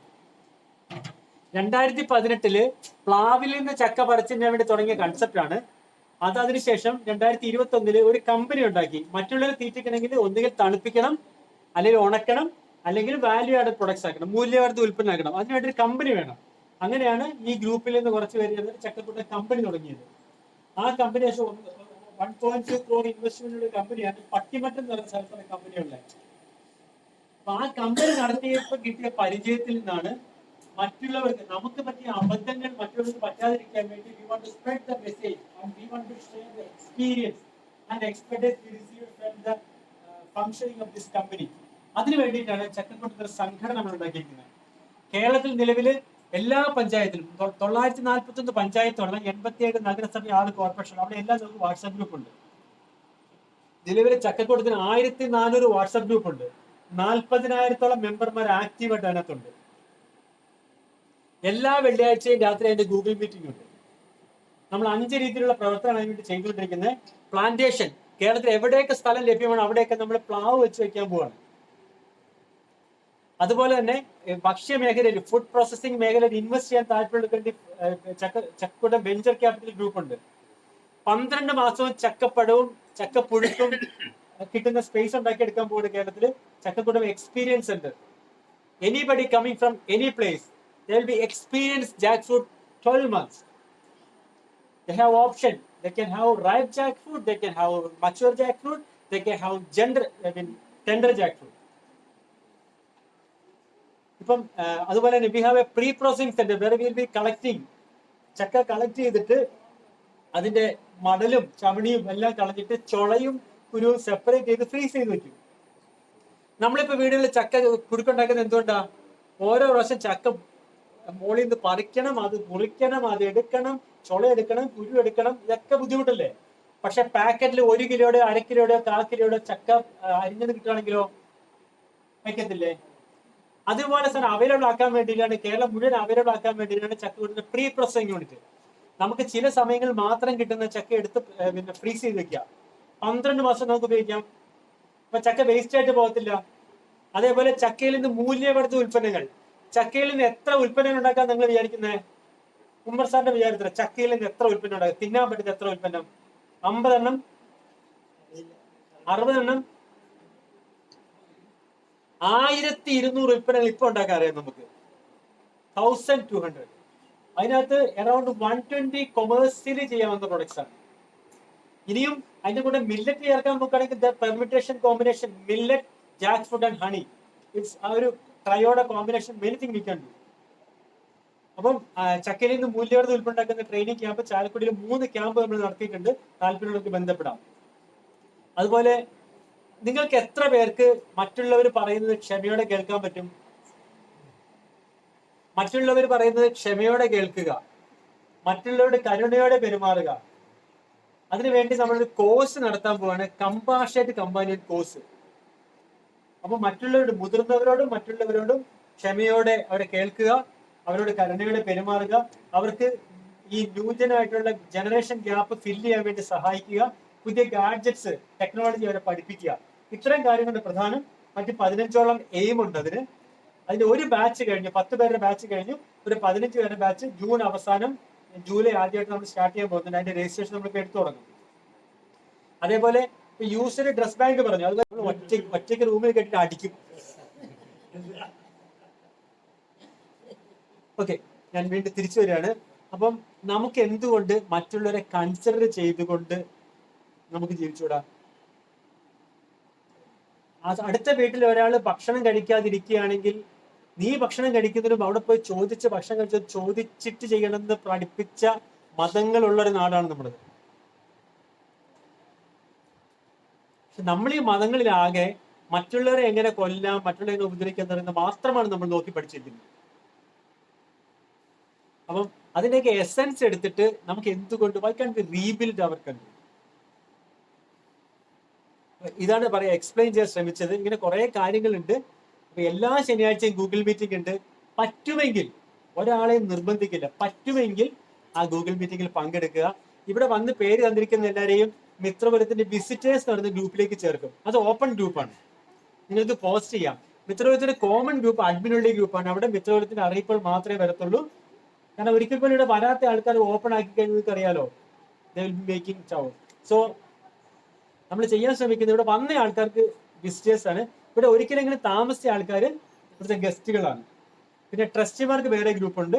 2018 പ്ലാവിൽ നിന്ന് ചക്ക പറിച്ചതിന് വേണ്ടി തുടങ്ങിയ കൺസെപ്റ്റാണ് അത്. അതിനുശേഷം 2021 ഒരു കമ്പനി ഉണ്ടാക്കി. മറ്റുള്ളവരെ തീറ്റിക്കണമെങ്കിൽ ഒന്നുകിൽ തണുപ്പിക്കണം, അല്ലെങ്കിൽ ഉണക്കണം, അല്ലെങ്കിൽ വാല്യൂ ആഡഡ് പ്രൊഡക്ട്സ് ആക്കണം, മൂല്യവർദ്ധിത ഉൽപ്പന്നം ആക്കണം. അതിനുവേണ്ടി ഒരു കമ്പനി വേണം. അങ്ങനെയാണ് ഈ ഗ്രൂപ്പിൽ നിന്ന് കുറച്ച് പേര് ചേർന്ന് ചക്കക്കൂട്ട കമ്പനി തുടങ്ങിയത്. ആ കമ്പനി 1.2 crore ഇൻവെസ്റ്റ്മെന്റ് കമ്പനിയാണ്. പട്ടിമറ്റം എന്ന് പറയുന്ന സ്ഥലത്തുള്ള കമ്പനിയുള്ള. അപ്പൊ ആ കമ്പനി നടത്തിയപ്പോൾ കിട്ടിയ പരിചയത്തിൽ നിന്നാണ് മറ്റുള്ളവർക്ക് നമുക്ക് പറ്റിയ അബദ്ധങ്ങൾ മറ്റുള്ളവർക്ക് പറ്റാതിരിക്കാൻ വേണ്ടി we want to spread the message and we want to share the experience and expertise we received from the functioning of this company. അതിനു വേണ്ടിയിട്ടാണ് ചക്കക്കൂട്ടത്തിൽ സംഘടന നമ്മൾ ഉണ്ടാക്കിയിരിക്കുന്നത്. കേരളത്തിൽ നിലവിൽ എല്ലാ പഞ്ചായത്തിലും 941 പഞ്ചായത്തുള്ള 87 നഗരസഭ 6 കോർപ്പറേഷൻ അവിടെ എല്ലാം നമുക്ക് വാട്സാപ്പ് ഗ്രൂപ്പ് ഉണ്ട്. നിലവിൽ ചക്കക്കൂട്ടത്തിന് 1400 വാട്സാപ്പ് ഗ്രൂപ്പ് ഉണ്ട്. 40,000-ഓളം മെമ്പർമാർ ആക്റ്റീവായിട്ട് അതിനകത്തുണ്ട്. എല്ലാ വെള്ളിയാഴ്ചയും രാത്രി അതിന്റെ ഗൂഗിൾ മീറ്റിംഗ് ഉണ്ട്. നമ്മൾ 5 രീതിയിലുള്ള പ്രവർത്തനമാണ് അതിന് വേണ്ടി ചെയ്തുകൊണ്ടിരിക്കുന്നത്. പ്ലാന്റേഷൻ കേരളത്തിൽ എവിടെയൊക്കെ സ്ഥലം ലഭ്യമാണ് അവിടെയൊക്കെ നമ്മൾ പ്ലാവ് വെച്ച് വെക്കാൻ പോവാണ്. അതുപോലെ തന്നെ ഭക്ഷ്യ മേഖലയിൽ ഫുഡ് പ്രോസസിംഗ് മേഖലയിൽ ഇൻവെസ്റ്റ് ചെയ്യാൻ താല്പര്യമുള്ള ചക്കക്കൂട്ടം വെഞ്ചർ ക്യാപിറ്റൽ ഗ്രൂപ്പ് ഉണ്ട്. 12 മാസവും ചക്കപ്പഴവും ചക്കപ്പുഴുക്കും കിട്ടുന്ന സ്പേസ് ഉണ്ടാക്കിയെടുക്കാൻ പോകുന്ന കേരളത്തിൽ ചക്കക്കൂട്ടം എക്സ്പീരിയൻസ് ഉണ്ട്. Anybody coming from any place they will be experienced jackfruit 12 months. They have option. They can have ripe jackfruit, they can have mature jackfruit, they can have tender jackfruit. ഇപ്പം അതുപോലെ തന്നെ we have a pre-processing center where we will be collecting ചക്ക collect ചെയ്തിട്ട് അതിന്റെ മടലും ചവണിയും എല്ലാം കളഞ്ഞിട്ട് ചുളയും കുരുവും separate ചെയ്ത് freeze ചെയ്ത് വെക്കും. നമ്മളിപ്പോ വീടുകളിൽ ചക്ക കുരുക്കുണ്ടാക്കുന്നത് എന്തുകൊണ്ടാ? ഓരോ പ്രാവശ്യം ചക്ക മോളിൽ നിന്ന് പറിക്കണം, അത് മുറിക്കണം, അത് എടുക്കണം, ചുള എടുക്കണം, കുരു എടുക്കണം, ഇതൊക്കെ ബുദ്ധിമുട്ടല്ലേ? പക്ഷെ പാക്കറ്റിൽ 1 കിലോയുടെ 1/2 കിലോയുടെ 1/4 കിലോയുടെ ചക്ക അരിഞ്ഞത് കിട്ടുകയാണെങ്കിലോ വയ്ക്കത്തില്ലേ? അതുപോലെ തന്നെ അവൈലബിൾ ആക്കാൻ വേണ്ടിയിട്ടാണ് കേരളം മുഴുവൻ അവൈലബിൾ ആക്കാൻ വേണ്ടിയിട്ടാണ് ചക്ക പ്രീ പ്രോസസിംഗ് യൂണിറ്റ്. നമുക്ക് ചില സമയങ്ങളിൽ മാത്രം കിട്ടുന്ന ചക്ക എടുത്ത് ഫ്രീസ് ചെയ്ത് വെക്കുക. 12 മാസം നമുക്ക് ഉപയോഗിക്കാം. അപ്പൊ ചക്ക വേസ്റ്റ് ആയിട്ട് പോകത്തില്ല. അതേപോലെ ചക്കയിൽ നിന്ന് മൂല്യവർദ്ധിത ഉൽപ്പന്നങ്ങൾ, ചക്കയിൽ നിന്ന് എത്ര ഉൽപ്പന്നങ്ങൾ ഉണ്ടാക്കാൻ നിങ്ങൾ വിചാരിക്കുന്നത്? ഉമ്മർ സാറിന്റെ വിചാരത്തില്ല ചക്കയിൽ നിന്ന് എത്ര ഉൽപ്പന്നം ഉണ്ടാക്കും? തിന്നാൻ പറ്റുന്ന എത്ര ഉൽപ്പന്നം? 50 എണ്ണം, 60 എണ്ണം, 1200 ഉൽപ്പന്നങ്ങൾ ഇപ്പൊ ഉണ്ടാക്കാൻ അറിയാം നമുക്ക്. 1200. അതിനകത്ത് അറൌണ്ട് 120 കൊമേഴ്സ്യലി ചെയ്യാവുന്ന പ്രൊഡക്ട്സ് ആണ്. ഇനിയും അതിന്റെ കൂടെ മില്ലറ്റ് ചേർക്കാൻ നോക്കുകയാണെങ്കിൽ permutation combination millet, jackfruit and honey, it's ആ ഒരു ട്രയോഡ combination many thing we can do. അപ്പം ചക്കയിൽ നിന്ന് മൂല്യവർദ്ധിത ഉൽപ്പന്നം ഉണ്ടാക്കുന്ന ട്രെയിനിങ് ക്യാമ്പ് ചാലക്കുടിയിൽ 3 ക്യാമ്പ് നമ്മൾ നടത്തിയിട്ടുണ്ട്. താല്പര്യമുള്ളവർക്ക് ബന്ധപ്പെടാം. അതുപോലെ നിങ്ങൾക്ക് എത്ര പേർക്ക് മറ്റുള്ളവർ പറയുന്നത് ക്ഷമയോടെ കേൾക്കാൻ പറ്റും? മറ്റുള്ളവർ പറയുന്നത് ക്ഷമയോടെ കേൾക്കുക, മറ്റുള്ളവരുടെ കരുണയോടെ പെരുമാറുക. അതിനുവേണ്ടി നമ്മളൊരു കോഴ്സ് നടത്താൻ പോവാണ്, കമ്പാഷേറ്റ് കമ്പാനിയൻ കോഴ്സ്. അപ്പൊ മറ്റുള്ളവരോട്, മുതിർന്നവരോടും മറ്റുള്ളവരോടും ക്ഷമയോടെ അവരെ കേൾക്കുക, അവരോട് കരുണയോടെ പെരുമാറുക, അവർക്ക് ഈ ന്യൂജനായിട്ടുള്ള ജനറേഷൻ ഗ്യാപ്പ് ഫില്ല് ചെയ്യാൻ വേണ്ടി സഹായിക്കുക, പുതിയ ഗാഡ്ജറ്റ്സ് ടെക്നോളജി അവരെ പഠിപ്പിക്കുക. ഇത്തരം കാര്യങ്ങളുടെ പ്രധാനം. മറ്റ് 15ഓളം എയിം ഉണ്ട് അതിന്. അതിന്റെ ഒരു ബാച്ച് കഴിഞ്ഞു, 10 പേരുടെ ബാച്ച് കഴിഞ്ഞു. ഒരു 15 പേരുടെ ബാച്ച് ജൂൺ അവസാനം ജൂലൈ ആദ്യമായിട്ട് നമ്മൾ സ്റ്റാർട്ട് ചെയ്യാൻ പോകുന്നുണ്ട്. അതിന്റെ രജിസ്ട്രേഷൻ നമ്മൾ എടുത്തു തുടങ്ങും. അതേപോലെ യൂസർ ഡ്രസ് ബാങ്ക് പറഞ്ഞു, അത് നമ്മൾ ഒറ്റയ്ക്ക് റൂമിൽ കെട്ടിട്ട് അടിക്കും. ഓക്കെ, ഞാൻ വീണ്ടും തിരിച്ചു വരികയാണ്. അപ്പം നമുക്ക് എന്തുകൊണ്ട് മറ്റുള്ളവരെ കൺസിഡർ ചെയ്തുകൊണ്ട് നമുക്ക് ജീവിച്ചുകൂടാ? അടുത്ത വീട്ടിൽ ഒരാൾ ഭക്ഷണം കഴിക്കാതിരിക്കുകയാണെങ്കിൽ നീ ഭക്ഷണം കഴിക്കുന്നതിനും അവിടെ പോയി ചോദിച്ച് ഭക്ഷണം കഴിച്ചത് ചോദിച്ചിട്ട് ചെയ്യണമെന്ന് പഠിപ്പിച്ച മതങ്ങളുള്ള ഒരു നാടാണ് നമ്മുടേത്. പക്ഷെ നമ്മൾ ഈ മതങ്ങളിലാകെ മറ്റുള്ളവരെ എങ്ങനെ കൊല്ലാം, മറ്റുള്ളവരെ എങ്ങനെ ഉപദ്രവിക്കാൻ പറയുന്നത് മാത്രമാണ് നമ്മൾ നോക്കി പഠിച്ചിരിക്കുന്നത്. അപ്പം അതിൻ്റെയൊക്കെ എസൻസ് എടുത്തിട്ട് നമുക്ക് എന്തുകൊണ്ട് why can be rebuild our country, ഇതാണ് പറയാ എക്സ്പ്ലെയിൻ ചെയ്യാൻ ശ്രമിച്ചത്. ഇങ്ങനെ കുറെ കാര്യങ്ങളുണ്ട്. അപ്പൊ എല്ലാ ശനിയാഴ്ചയും ഗൂഗിൾ മീറ്റിംഗ് ഉണ്ട്. പറ്റുമെങ്കിൽ, ഒരാളെയും നിർബന്ധിക്കില്ല, പറ്റുമെങ്കിൽ ആ ഗൂഗിൾ മീറ്റിംഗിൽ പങ്കെടുക്കുക. ഇവിടെ വന്ന് പേര് തന്നിരിക്കുന്ന എല്ലാവരെയും മിത്രപുരത്തിന്റെ വിസിറ്റേഴ്സ് നടന്ന ഗ്രൂപ്പിലേക്ക് ചേർക്കും. അത് ഓപ്പൺ ഗ്രൂപ്പാണ്, നിങ്ങൾക്ക് പോസ്റ്റ് ചെയ്യാം. മിത്രപുരത്തിന്റെ കോമൺ ഗ്രൂപ്പ് അഡ്മിനുള്ള ഗ്രൂപ്പാണ്. അവിടെ മിത്രപുരത്തിന്റെ അറിയിപ്പുകൾ മാത്രമേ വരത്തുള്ളൂ. കാരണം ഒരിക്കൽ പോലും ഇവിടെ വരാത്ത ആൾക്കാർ ഓപ്പൺ ആക്കി കഴിഞ്ഞാൽ നിങ്ങൾക്ക് അറിയാലോ, they will be making chow. So നമ്മൾ ചെയ്യാൻ ശ്രമിക്കുന്നത്, ഇവിടെ വന്ന ആൾക്കാർക്ക് വിസിറ്റേഴ്സ് ആണ്. ഇവിടെ ഒരിക്കലെങ്കിലും താമസിച്ച ആൾക്കാർ ഇവിടുത്തെ ഗസ്റ്റുകളാണ്. പിന്നെ ട്രസ്റ്റിമാർക്ക് വേറെ ഗ്രൂപ്പ് ഉണ്ട്,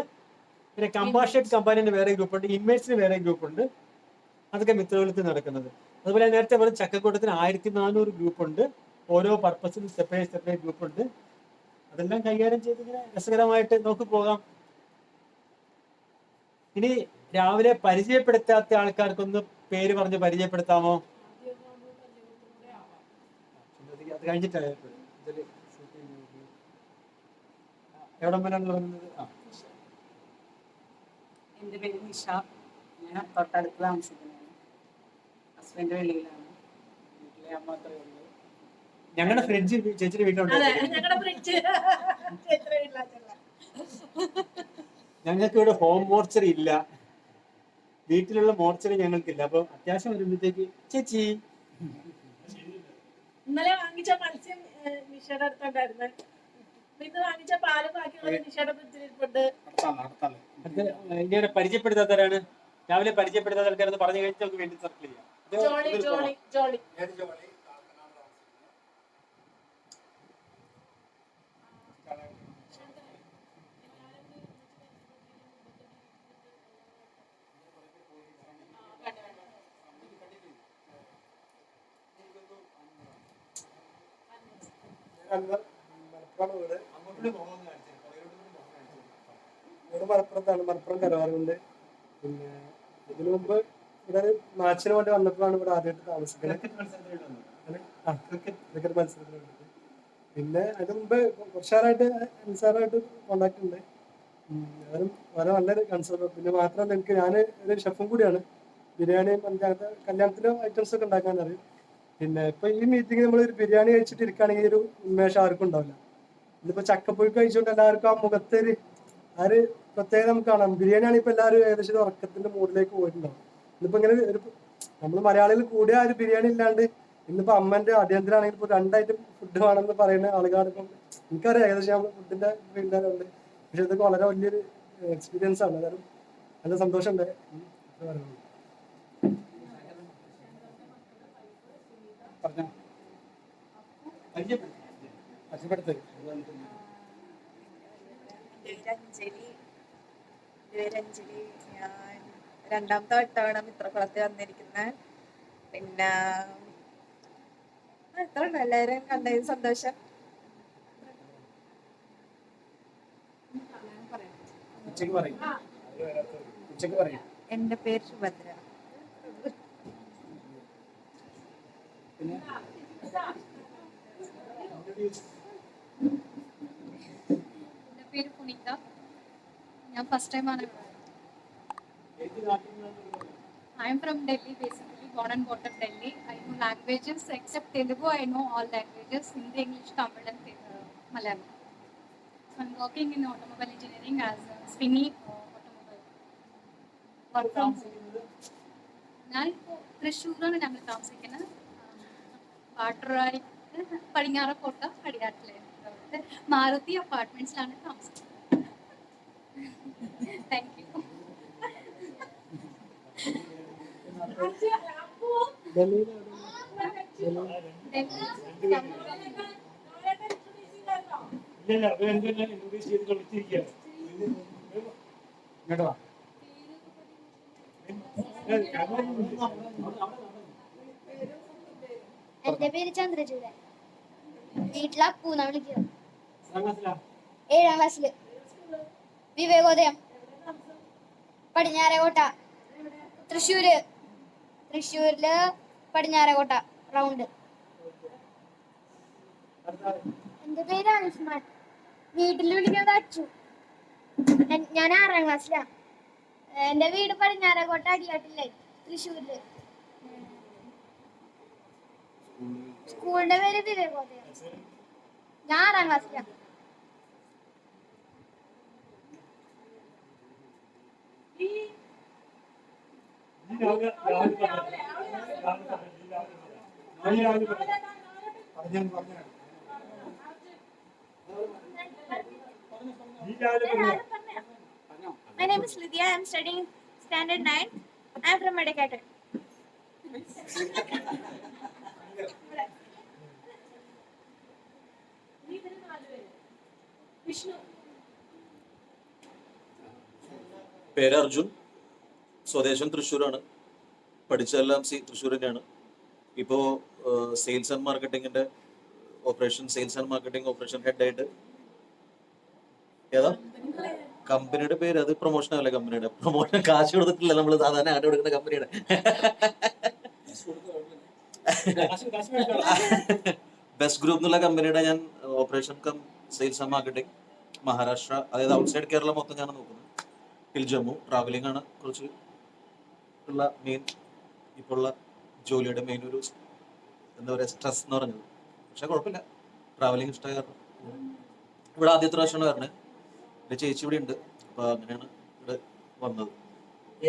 പിന്നെ കമ്പാഷേറ്റ് കമ്പാനിന് വേറെ ഗ്രൂപ്പ് ഉണ്ട്, ഇൻമേറ്റ്സിന് വേറെ ഗ്രൂപ്പ് ഉണ്ട്. അതൊക്കെ മിത്രപുരത്തിൽ നടക്കുന്നത്. അതുപോലെ നേരത്തെ പറഞ്ഞ ചക്കക്കൂട്ടത്തിന് 1400 ഗ്രൂപ്പ് ഉണ്ട്. ഓരോ പർപ്പസിനും സെപ്പറേറ്റ് ഗ്രൂപ്പ് ഉണ്ട്. അതെല്ലാം കൈകാര്യം ചെയ്ത് ഇങ്ങനെ രസകരമായിട്ട് നമുക്ക് പോകാം. ഇനി രാവിലെ പരിചയപ്പെടുത്താത്ത ആൾക്കാർക്കൊന്ന് പേര് പറഞ്ഞ് പരിചയപ്പെടുത്താമോ? അത് കഴിഞ്ഞിട്ടാണ് എവിടെ വരാണ് പറയുന്നത്? എൻ്റെ പേര് നിഷ. ഞാൻ തൊട്ടടുത്ത് താമസിക്കുന്നതാണ്. ഹസ്ബൻഡ് വെളിയിലാണ്. വീട്ടിലെ ഞാൻ മാത്രമേ ഉള്ളൂ. ഞങ്ങളുടെ ഫ്രിഡ്ജ് ചേച്ചിയുടെ വീട്ടിലുണ്ട്. ഞങ്ങൾക്ക് ഇവിടെ ഹോം മോർച്ചറി ഇല്ല, വീട്ടിലുള്ള മോർച്ചറി ഞങ്ങൾക്കില്ല. അപ്പൊ അത്യാവശ്യം വരുമ്പോഴത്തേക്ക് ചേച്ചി ഇന്നലെ വാങ്ങിച്ച മത്സ്യം നിഷയുടെ അടുത്തുണ്ടായിരുന്നു. ഇന്ന് വാങ്ങിച്ച പാല് ബാക്കിയുള്ള നിഷയുടെ ഫ്രിഡ്ജിലിരിപ്പുണ്ട്. ഇങ്ങനെ പരിചയപ്പെടുത്താത്തവരാണ്. രാവിലെ പരിചയപ്പെടുത്താത്ത ആൾക്കാരെന്ന് പറഞ്ഞു കഴിഞ്ഞാൽ നമുക്ക് വേണ്ടി സർക്കിൾ ചെയ്യാം. ജോളി ജോളി ജോളി മലപ്പുറത്താണ്, മലപ്പുറം കരവാറുണ്ട്. പിന്നെ ഇതിനു മുമ്പ് ഇവിടെ ഒരു മാച്ചിന് വേണ്ടി വന്നപ്പോഴാണ് ഇവിടെ ആദ്യമായിട്ട് താമസിക്കുന്നത്. ക്രിക്കറ്റ് മത്സരത്തിനുണ്ട്. പിന്നെ അതിന് മുമ്പ് കുറച്ചാറായിട്ട് അൻസാറായിട്ട് കോണ്ടാക്ട് ഉണ്ട്. ഞാനും വളരെ നല്ലൊരു കൺസേൺ. പിന്നെ മാത്രമല്ല ഞാൻ ഒരു ഷെഫും കൂടിയാണ്. ബിരിയാണിയും അങ്ങനത്തെ കല്യാണത്തിലെ ഐറ്റംസ് ഒക്കെ ഉണ്ടാക്കാൻ അറിയും. പിന്നെ ഇപ്പൊ ഈ മീറ്റിംഗ് നമ്മൾ ഒരു ബിരിയാണി കഴിച്ചിട്ട് ഇരിക്കുകയാണെങ്കിൽ ഒരു ഉന്മേഷം ആർക്കും ഉണ്ടാവില്ല. ഇതിപ്പോ ചക്കപ്പൊഴി കഴിച്ചുകൊണ്ട് എല്ലാവർക്കും ആ മുഖത്തൊരു ഒരു പ്രത്യേകത നമുക്ക് കാണാം. ബിരിയാണി ഇപ്പൊ എല്ലാവരും ഏകദേശം ഉറക്കത്തിന്റെ മൂഡിലേക്ക് പോയിട്ടുണ്ടാവും. ഇന്നിപ്പോ ഇങ്ങനെ ഒരു നമ്മൾ മലയാളികൾ കൂടിയ ഒരു ബിരിയാണി ഇല്ലാണ്ട് ഇന്നിപ്പോ അമ്മന്റെ അടിയന്തരാണെങ്കിൽ ഇപ്പൊ 2 ഐറ്റം ഫുഡ് വേണമെന്ന് പറയുന്ന ആളുകളാണ്. ഇപ്പം എനിക്കറിയാം ഏകദേശം നമ്മൾ ഫുഡിന്റെ ഫീൽഡിലുണ്ട്. പക്ഷെ ഇതൊക്കെ വളരെ വലിയൊരു എക്സ്പീരിയൻസ് ആണ്. അതായത് നല്ല സന്തോഷമുണ്ട്. അഞ്ജലി. ഞാൻ 2ാമത്തെ വട്ടമാണ് മിത്രക്കുളത്തിൽ വന്നിരിക്കുന്നത്. പിന്നെ എത്രയുണ്ട് എല്ലാവരും കണ്ടതിൽ സന്തോഷം. എന്റെ പേര് സുഭദ്ര. introduce. എൻ്റെ പേര് പുനിത. ഞാൻ ഫസ്റ്റ് ടൈമാണ് ഇവിടെ. ഏത് നാട്ടിൽ നിന്നാണ്? I am from Delhi, basically born and brought up Delhi. I know languages except Telugu. I know all languages: Hindi, English, Tamil, and Malayalam. So I'm working in automobile engineering as a spinny automobile. Work from home. ഞാനിപ്പോൾ തൃശ്ശൂരാണ് ഞങ്ങൾ താമസിക്കുന്നത്. പാട്ടറായിട്ട് പടിഞ്ഞാറക്കോട്ട പടിഞ്ഞാറ്റിലെ മാരുതി അപ്പാർട്ട്മെന്റ്സിലാണ് താമസിക്കുന്നത്. Thank you. ഇല്ല അവരെന്തെല്ലാം introduce ചെയ്ത് കളിച്ചിരിക്കുകയാണ്. ഇങ്ങോട്ട് വാ. എന്റെ പേര് ചന്ദ്രചൂഡൻ. വീട്ടിലെ അപ്പൂന്ന വിളിക്കുക. എത്രാം ക്ലാസ്സിലാ? 7ാം ക്ലാസ്സില്. വിവേകോദയം, പടിഞ്ഞാറേക്കോട്ട, തൃശ്ശൂരില് പടിഞ്ഞാറേക്കോട്ട റൗണ്ട്. എന്റെ പേര് ആയുഷ്മാൻ. വീട്ടിൽ വിളിക്കുന്നത് അച്ചു. ഞാൻ 6ാം ക്ലാസ്സിലാ. എന്റെ വീട് പടിഞ്ഞാറേക്കോട്ട അടിയാട്ടില്ലേ, തൃശ്ശൂരില്. സ്കൂളിന്റെ പേര് വിവേകോദയം. ഞാൻ 6ാം ക്ലാസ്സിലാ. My name is Lydia. I am studying standard 9. I am from Medicate. Vishnu. പേര് അർജുൻ. സ്വദേശം തൃശ്ശൂരാണ്. പഠിച്ചതെല്ലാം തൃശ്ശൂർ തന്നെയാണ്. ഇപ്പോൾ സെയിൽസ് ആൻഡ് മാർക്കറ്റിങ്ങിന്റെ സെയിൽസ് ആൻഡ് മാർക്കറ്റിംഗ് ഓപ്പറേഷൻ ഹെഡായിട്ട്. ഏതാ കമ്പനിയുടെ പേര്? അത് പ്രൊമോഷൻ ആവില്ല. കമ്പനിയുടെ പ്രൊമോഷൻ കാശ് കൊടുത്തിട്ടില്ല. നമ്മൾ സാധാരണ ആഡ് കൊടുക്കുന്ന കമ്പനിയുടെ ബെസ്റ്റ് ഗ്രൂപ്പ് എന്നുള്ള കമ്പനിയുടെ ഞാൻ operation cum sales and marketing Maharashtra, അതായത് ഔട്ട്സൈഡ് കേരള മൊത്തം ഞാൻ നോക്കുന്നത്. ടിൽ ജമ്മു ട്രാവലിംഗ് ആണ് കുറച്ച് ഉള്ള മെയിൻ ഇപ്പോൾ ഉള്ള ജോലിയുടെ മെയിൻ ഒരു എന്താ പറയുക സ്ട്രെസ് എന്ന് പറഞ്ഞത്. പക്ഷെ കുഴപ്പമില്ല, ട്രാവലിംഗ് ഇഷ്ടമായ കാരണം. ഇവിടെ ആദ്യത്തെ പ്രാവശ്യമാണ് പറഞ്ഞത്. എൻ്റെ ചേച്ചി ഇവിടെ ഉണ്ട്, അപ്പൊ അങ്ങനെയാണ് ഇവിടെ വന്നത്.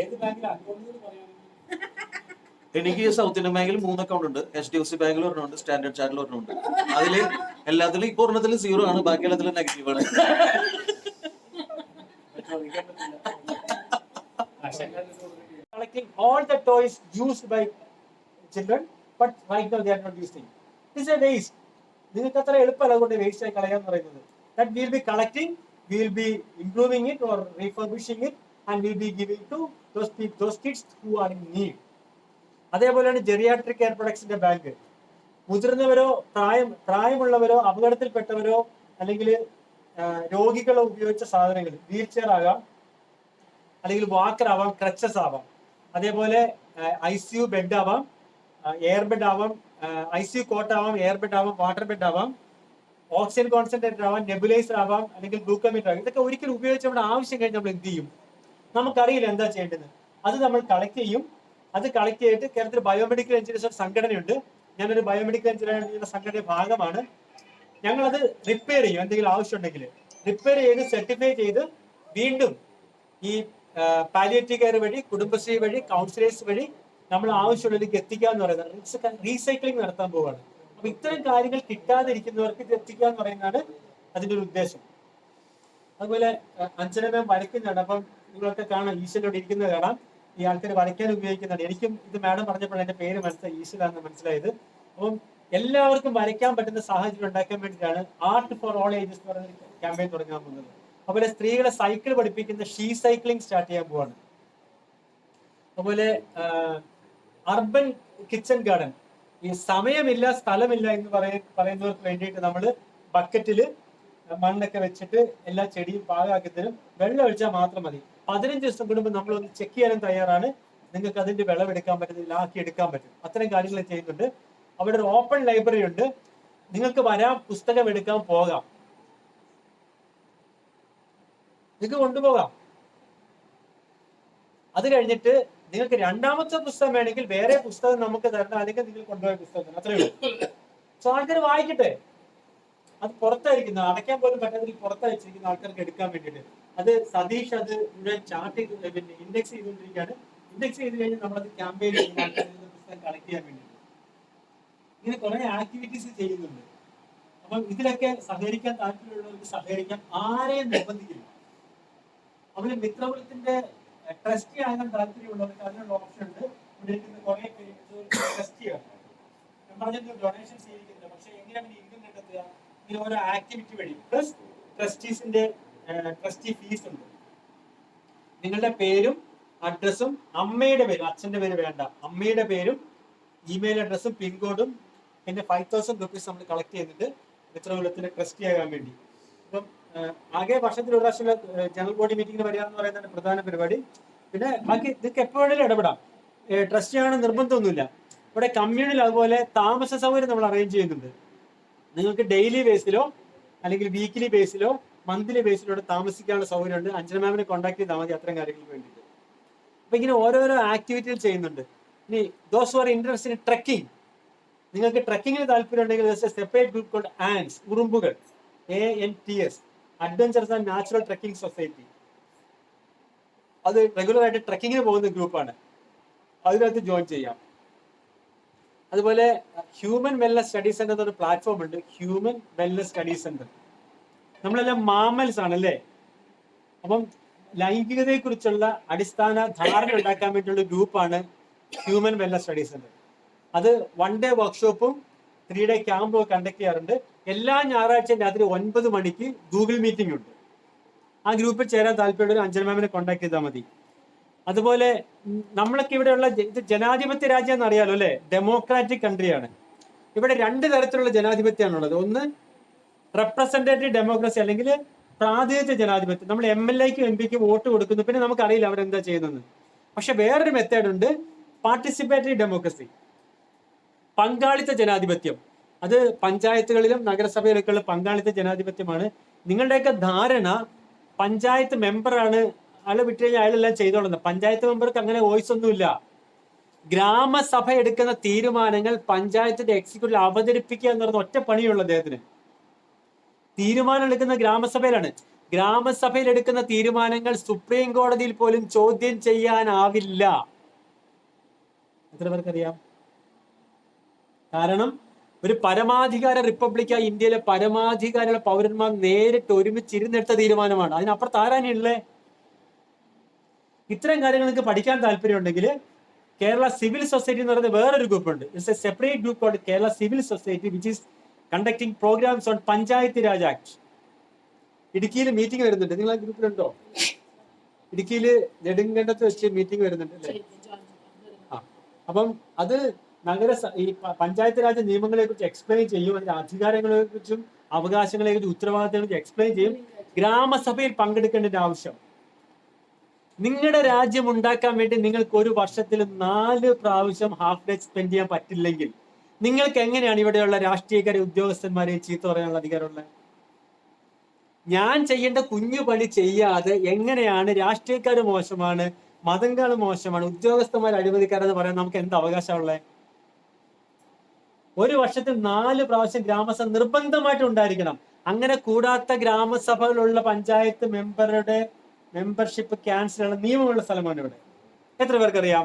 ഏത് ബാങ്കിലാണ് അക്കൗണ്ട് എന്ന് പറയാൻ? എനിക്ക് സൗത്ത് ഇന്ത്യൻ ബാങ്കിൽ 3 അക്കൗണ്ട് ഉണ്ട്. HDFC ബാങ്കിൽ ഒരെണ്ണമുണ്ട്, സ്റ്റാൻഡേർഡ് ചാർട്ടിൽ ഒരെണ്ണമുണ്ട്. അതില് എല്ലാത്തിലും ഇപ്പോൾ ഒരെണ്ണത്തിൽ 0 ആണ്, ബാക്കി എല്ലാത്തിലും നെഗറ്റീവ് ആണ്. Collecting all the toys used by children, but right now they are not using. This is a waste. നിങ്ങൾക്ക് അത്ര എളുപ്പമല്ല അതുകൊണ്ട് വേസ്റ്റ് ആയി കളയാന്ന് പറയുന്നത്. That we will be collecting, we will be improving it or refurbishing it, and we will be giving to those kids who are in need. അതേപോലെയാണ് geriatric care പ്രൊഡക്ട്സിന്റെ bank. മുതിർന്നവരോ പ്രായമുള്ളവരോ അപകടത്തിൽപ്പെട്ടവരോ അല്ലെങ്കിൽ രോഗികളോ ഉപയോഗിച്ച സാധനങ്ങൾ, വീൽ ചെയർ ആകാം, അല്ലെങ്കിൽ walker ആവാം, crutches ആവാം, അതേപോലെ ICU bed ആവാം, എയർ ബെഡ് ആവാം, ICU കോട്ട് ആവാം, എയർ ബെഡ് ആവാം, വാട്ടർ ബെഡ് ആവാം, ഓക്സിജൻ കോൺസെൻട്രേറ്റർ ആവാം, നെബുലൈസർ ആവാം, അല്ലെങ്കിൽ ഗ്ലൂക്കോമീറ്റർ ആവാം. ഇതൊക്കെ ഒരിക്കലും ഉപയോഗിച്ച് നമ്മുടെ ആവശ്യം കഴിഞ്ഞ് നമ്മൾ എന്ത് ചെയ്യും? നമുക്കറിയില്ല എന്താ ചെയ്യേണ്ടത്. അത് നമ്മൾ കളക്ട് ചെയ്യും. അത് കളക്ട് ചെയ്തിട്ട് കേരളത്തിൽ ബയോമെഡിക്കൽ എഞ്ചിനീയേഴ്സ് ഒരു സംഘടനയുണ്ട്. ഞാനൊരു ബയോമെഡിക്കൽ എഞ്ചിനീയർ സംഘടനയുടെ ഭാഗമാണ്. ഞങ്ങളത് റിപ്പയർ ചെയ്യും. എന്തെങ്കിലും ആവശ്യം ഉണ്ടെങ്കിൽ റിപ്പയർ ചെയ്ത് സർട്ടിഫൈ ചെയ്ത് വീണ്ടും ഈ പാലിയേറ്റീവ് കെയർ വഴി, കുടുംബശ്രീ വഴി, കൗൺസിലേഴ്സ് വഴി നമ്മൾ ആവശ്യമുള്ളതിലേക്ക് എത്തിക്കുക എന്ന് പറയുന്നത് റീസൈക്ലിംഗ് നടത്താൻ പോവുകയാണ്. അപ്പൊ ഇത്തരം കാര്യങ്ങൾ കിട്ടാതിരിക്കുന്നവർക്ക് ഇത് എത്തിക്കുക എന്ന് പറയുന്നതാണ് അതിന്റെ ഒരു ഉദ്ദേശം. അതുപോലെ അഞ്ചനമേ വരയ്ക്കുന്നുണ്ട്. അപ്പം നിങ്ങളൊക്കെ കാണാം, ഈശ്വരോട് ഇരിക്കുന്നത് കാണാം. ഈ ആൾക്കാർ വരയ്ക്കാൻ ഉപയോഗിക്കുന്നുണ്ട്. എനിക്കും ഇത് മാഡം പറഞ്ഞപ്പോൾ എന്റെ പേര് ഈശ്വരാന്ന് മനസ്സിലായത്. അപ്പം എല്ലാവർക്കും വരയ്ക്കാൻ പറ്റുന്ന സാഹചര്യം ഉണ്ടാക്കാൻ വേണ്ടിയിട്ടാണ് ആർട്ട് ഫോർ ഓൾ ഏജസ് എന്ന് പറയുന്ന ക്യാമ്പയിൻ തുടങ്ങാൻ പോകുന്നത്. അതുപോലെ സ്ത്രീകളെ സൈക്കിൾ പഠിപ്പിക്കുന്ന ഷീ സൈക്ലിംഗ് സ്റ്റാർട്ട് ചെയ്യാൻ പോവാണ്. അതുപോലെ അർബൻ കിച്ചൺ ഗാർഡൻ, ഈ സമയമില്ല സ്ഥലമില്ല എന്ന് പറയുന്നവർക്ക് വേണ്ടിയിട്ട് നമ്മൾ ബക്കറ്റിൽ മണ്ണൊക്കെ വെച്ചിട്ട് എല്ലാ ചെടിയും പാകമാക്കി തരും. വെള്ളം ഒഴിച്ചാൽ മാത്രം മതി. 15 ദിവസം കൂടുമ്പോൾ നമ്മളൊന്ന് ചെക്ക് ചെയ്യാനും തയ്യാറാണ്. നിങ്ങൾക്ക് അതിന്റെ വിളവെടുക്കാൻ പറ്റും, ആക്കി എടുക്കാൻ പറ്റും. അത്തരം കാര്യങ്ങൾ ചെയ്യുന്നുണ്ട്. അവിടെ ഒരു ഓപ്പൺ ലൈബ്രറി ഉണ്ട്. നിങ്ങൾക്ക് വരാം, പുസ്തകം എടുക്കാൻ പോകാം, നിങ്ങൾക്ക് കൊണ്ടുപോകാം. അത് കഴിഞ്ഞിട്ട് നിങ്ങൾക്ക് രണ്ടാമത്തെ പുസ്തകം വേണമെങ്കിൽ വേറെ പുസ്തകം നമുക്ക് തരണം, അല്ലെങ്കിൽ നിങ്ങൾ കൊണ്ടുപോയ പുസ്തകം, അത്രയേ ഉള്ളൂ. സോ ആൾക്കാർ വായിക്കട്ടെ. അത് പുറത്തായിരിക്കുന്ന, അടയ്ക്കാൻ പോലും പറ്റാത്ത പുറത്തയച്ചിരിക്കുന്ന ആൾക്കാർക്ക് എടുക്കാൻ വേണ്ടിയിട്ട്. അത് സതീഷ് അത് മുഴുവൻ ചാർട്ട് ചെയ്ത് പിന്നെ ഇൻഡെക്സ് ചെയ്തുകൊണ്ടിരിക്കുകയാണ്. ഇൻഡെക്സ് ചെയ്ത് കഴിഞ്ഞാൽ നമ്മളത് ക്യാമ്പയിൻ ചെയ്യുന്ന ആൾക്കാർ പുസ്തകം കളക്ട് ചെയ്യാൻ വേണ്ടിയിട്ട് ഇങ്ങനെ കുറെ ആക്ടിവിറ്റീസ് ചെയ്യുന്നുണ്ട്. അപ്പം ഇതിലൊക്കെ സഹകരിക്കാൻ താല്പര്യമുള്ളവർക്ക് സഹകരിക്കാം, ആരെയും നിർബന്ധിക്കില്ല. അവര് മിത്രകുലത്തിന്റെ ട്രസ്റ്റി ആകാൻ താല്പര്യമുള്ളവർക്ക് അതിനുള്ള ഓപ്ഷൻ ഉണ്ട്. ഇവിടെ ഇരിക്കുന്ന കുറെ പേര് ട്രസ്റ്റിയാണ്, ഞാൻ പറഞ്ഞത് ഡൊണേഷൻ സ്വീകരിക്കുന്നില്ല. പക്ഷെ എങ്ങനെയാണ് ഇൻകം കണ്ടെത്തുക? ഇങ്ങനെ ഓരോ ആക്ടിവിറ്റി വഴി പ്ലസ് ട്രസ്റ്റീസിന്റെ ട്രസ്റ്റി ഫീസ് ഉണ്ട്. നിങ്ങളുടെ പേരും അഡ്രസ്സും അമ്മയുടെ പേരും, അച്ഛന്റെ പേര് വേണ്ട, അമ്മയുടെ പേരും ഇമെയിൽ അഡ്രസ്സും പിൻകോഡും പിന്നെ 5,000 റുപ്പീസ് നമ്മൾ കളക്ട് ചെയ്തിട്ട് മിത്രകുലത്തിന്റെ ട്രസ്റ്റി ആകാൻ വേണ്ടി. അപ്പം ആകെ വർഷത്തിൽ ഒരു പ്രാവശ്യം ജനറൽ ബോഡി മീറ്റിംഗിന് വരിക എന്ന് പറയുന്നതാണ് പ്രധാന പരിപാടി. പിന്നെ ബാക്കി നിങ്ങൾക്ക് എപ്പോഴും ഇടപെടാം, ട്രസ്റ്റി ആണ് നിർബന്ധമൊന്നുമില്ല. ഇവിടെ കമ്മ്യൂണിൽ അതുപോലെ താമസ സൗകര്യം നമ്മൾ അറേഞ്ച് ചെയ്യുന്നുണ്ട്. നിങ്ങൾക്ക് ഡെയിലി ബേസിലോ അല്ലെങ്കിൽ വീക്കിലി ബേസിലോ മന്ത്ലി ബേസിലോ ഇവിടെ താമസിക്കാനുള്ള സൗകര്യമുണ്ട്. അഞ്ജന മാമിനെ കോൺടാക്ട് ചെയ്താൽ മതി അത്തരം കാര്യങ്ങൾക്ക് വേണ്ടിയിട്ട്. അപ്പൊ ഇങ്ങനെ ഓരോരോ ആക്ടിവിറ്റികൾ ചെയ്യുന്നുണ്ട്. ഇനി those who are interested in trekking, നിങ്ങൾക്ക് ട്രക്കിങ്ങിന് താല്പര്യം ഉണ്ടെങ്കിൽ സെപ്പറേറ്റ് ഗ്രൂപ്പ് കോൾഡ് ആൻസ്, ഉറുമ്പുകൾ, ANTS, adventures and natural trekking society. അത് റെഗുലർ ആയിട്ട് ട്രക്കിങ്ങിന് പോകുന്ന ഗ്രൂപ്പാണ്, അതിനകത്ത് ജോയിൻ ചെയ്യാം. അതുപോലെ ഹ്യൂമൻ വെൽനസ് സ്റ്റഡി സെന്റർ എന്നൊരു പ്ലാറ്റ്ഫോം ഉണ്ട്, ഹ്യൂമൻ വെൽനസ് സ്റ്റഡി സെന്റർ. നമ്മളെല്ലാം മാമൽസ് ആണല്ലേ, അപ്പം ലൈംഗികതയെ കുറിച്ചുള്ള അടിസ്ഥാന ധാരണ ഉണ്ടാക്കാൻ വേണ്ടിയുള്ള ഗ്രൂപ്പാണ് ഹ്യൂമൻ വെൽനസ് സ്റ്റഡി സെന്റർ. അത് 1 ഡേ വർക്ക്ഷോപ്പും 3 ഡേ ക്യാമ്പും കണ്ടക്ട് ചെയ്യാറുണ്ട്. എല്ലാ ഞായറാഴ്ചയും രാത്രി 9 മണിക്ക് ഗൂഗിൾ മീറ്റിംഗ് ഉണ്ട്. ആ ഗ്രൂപ്പിൽ ചേരാൻ താല്പര്യമുള്ള അഞ്ജന മാമിനെ കോൺടാക്ട് ചെയ്താൽ മതി. അതുപോലെ നമ്മളൊക്കെ ഇവിടെയുള്ള ഇത് ജനാധിപത്യ രാജ്യം എന്ന് അറിയാലോ അല്ലെ, ഡെമോക്രാറ്റിക് കൺട്രിയാണ്. ഇവിടെ 2 തരത്തിലുള്ള ജനാധിപത്യമാണുള്ളത്. ഒന്ന് റെപ്രസെന്റേറ്റീവ് ഡെമോക്രസി അല്ലെങ്കിൽ പ്രാതിനിധ്യ ജനാധിപത്യം. നമ്മൾ MLAക്കും MP ക്കും വോട്ട് കൊടുക്കുന്നു, പിന്നെ നമുക്കറിയില്ല അവരെന്താ ചെയ്യുന്നത്. പക്ഷെ വേറൊരു മെത്തേഡ് ഉണ്ട്, പാർട്ടിസിപ്പേറ്ററി ഡെമോക്രസി, പങ്കാളിത്ത ജനാധിപത്യം. അത് പഞ്ചായത്തുകളിലും നഗരസഭയിലൊക്കെയുള്ള പങ്കാളിത്ത ജനാധിപത്യമാണ്. നിങ്ങളുടെയൊക്കെ ധാരണ പഞ്ചായത്ത് മെമ്പറാണ്, അയാളെ വിട്ടു കഴിഞ്ഞാൽ അയാളെല്ലാം ചെയ്തോളുന്നത്. പഞ്ചായത്ത് മെമ്പർക്ക് അങ്ങനെ വോയിസ് ഒന്നുമില്ല. ഗ്രാമസഭ എടുക്കുന്ന തീരുമാനങ്ങൾ പഞ്ചായത്തിന്റെ എക്സിക്യൂട്ടീവ് അവതരിപ്പിക്കുക എന്ന് പറഞ്ഞ ഒറ്റ പണിയുള്ള അദ്ദേഹത്തിന്. തീരുമാനം എടുക്കുന്ന ഗ്രാമസഭയിലാണ്. ഗ്രാമസഭയിൽ എടുക്കുന്ന തീരുമാനങ്ങൾ സുപ്രീം കോടതിയിൽ പോലും ചോദ്യം ചെയ്യാനാവില്ല. എത്ര പേർക്കറിയാം? കാരണം ഒരു പരമാധികാര റിപ്പബ്ലിക്കായി ഇന്ത്യയിലെ പരമാധികാരിയുള്ള പൗരന്മാർ നേരിട്ട് ഒരുമിച്ചിരുന്നെടുത്ത തീരുമാനമാണ്. അതിനപ്പുറത്ത് ആരാനുള്ളേ? ഇത്തരം കാര്യങ്ങൾ നിങ്ങൾക്ക് പഠിക്കാൻ താല്പര്യമുണ്ടെങ്കിൽ കേരള സിവിൽ സൊസൈറ്റി എന്ന് പറയുന്ന വേറൊരു ഗ്രൂപ്പ് ഉണ്ട്. It's a separate group called Kerala civil society which is conducting programmes on panchayat raj act. ഇടുക്കിയിൽ മീറ്റിംഗ് വരുന്നുണ്ട്, നിങ്ങൾ ആ ഗ്രൂപ്പിലുണ്ടോ? ഇടുക്കിയിൽ നെടുങ്കണ്ടത്ത് വെച്ച് മീറ്റിംഗ് വരുന്നുണ്ട് അല്ലേ? അപ്പം അത് ഈ പഞ്ചായത്ത് രാജ് നിയമങ്ങളെ കുറിച്ച് എക്സ്പ്ലെയിൻ ചെയ്യും, അതിന്റെ അധികാരങ്ങളെ കുറിച്ചും അവകാശങ്ങളെ കുറിച്ചും ഉത്തരവാദിത്തങ്ങളെ കുറിച്ച് എക്സ്പ്ലെയിൻ ചെയ്യും. ഗ്രാമസഭയിൽ പങ്കെടുക്കേണ്ട ആവശ്യം. നിങ്ങളുടെ രാജ്യം ഉണ്ടാക്കാൻ വേണ്ടി നിങ്ങൾക്ക് ഒരു വർഷത്തിൽ 4 പ്രാവശ്യം ഹാഫ് ഡേ സ്പെൻഡ് ചെയ്യാൻ പറ്റില്ലെങ്കിൽ നിങ്ങൾക്ക് എങ്ങനെയാണ് ഇവിടെയുള്ള രാഷ്ട്രീയക്കാരെ ഉദ്യോഗസ്ഥന്മാരെ ചീത്ത പറയാനുള്ള അധികാരമുള്ളത്? ഞാൻ ചെയ്യേണ്ട കുഞ്ഞു പണി ചെയ്യാതെ എങ്ങനെയാണ് രാഷ്ട്രീയക്കാർ മോശമാണ്, മതങ്ങൾ മോശമാണ്, ഉദ്യോഗസ്ഥന്മാർ അഴിമതിക്കാരെന്ന് പറയാൻ നമുക്ക് എന്ത് അവകാശമുള്ളത്? ഒരു വർഷത്തിൽ 4 പ്രാവശ്യം ഗ്രാമസഭ നിർബന്ധമായിട്ട് ഉണ്ടായിരിക്കണം. അങ്ങനെ കൂടാത്ത ഗ്രാമസഭകളുള്ള പഞ്ചായത്ത് മെമ്പറുടെ മെമ്പർഷിപ്പ് ക്യാൻസൽ ഉള്ള നിയമമുള്ള സ്ഥലമാണ് ഇവിടെ. എത്ര പേർക്കറിയാം?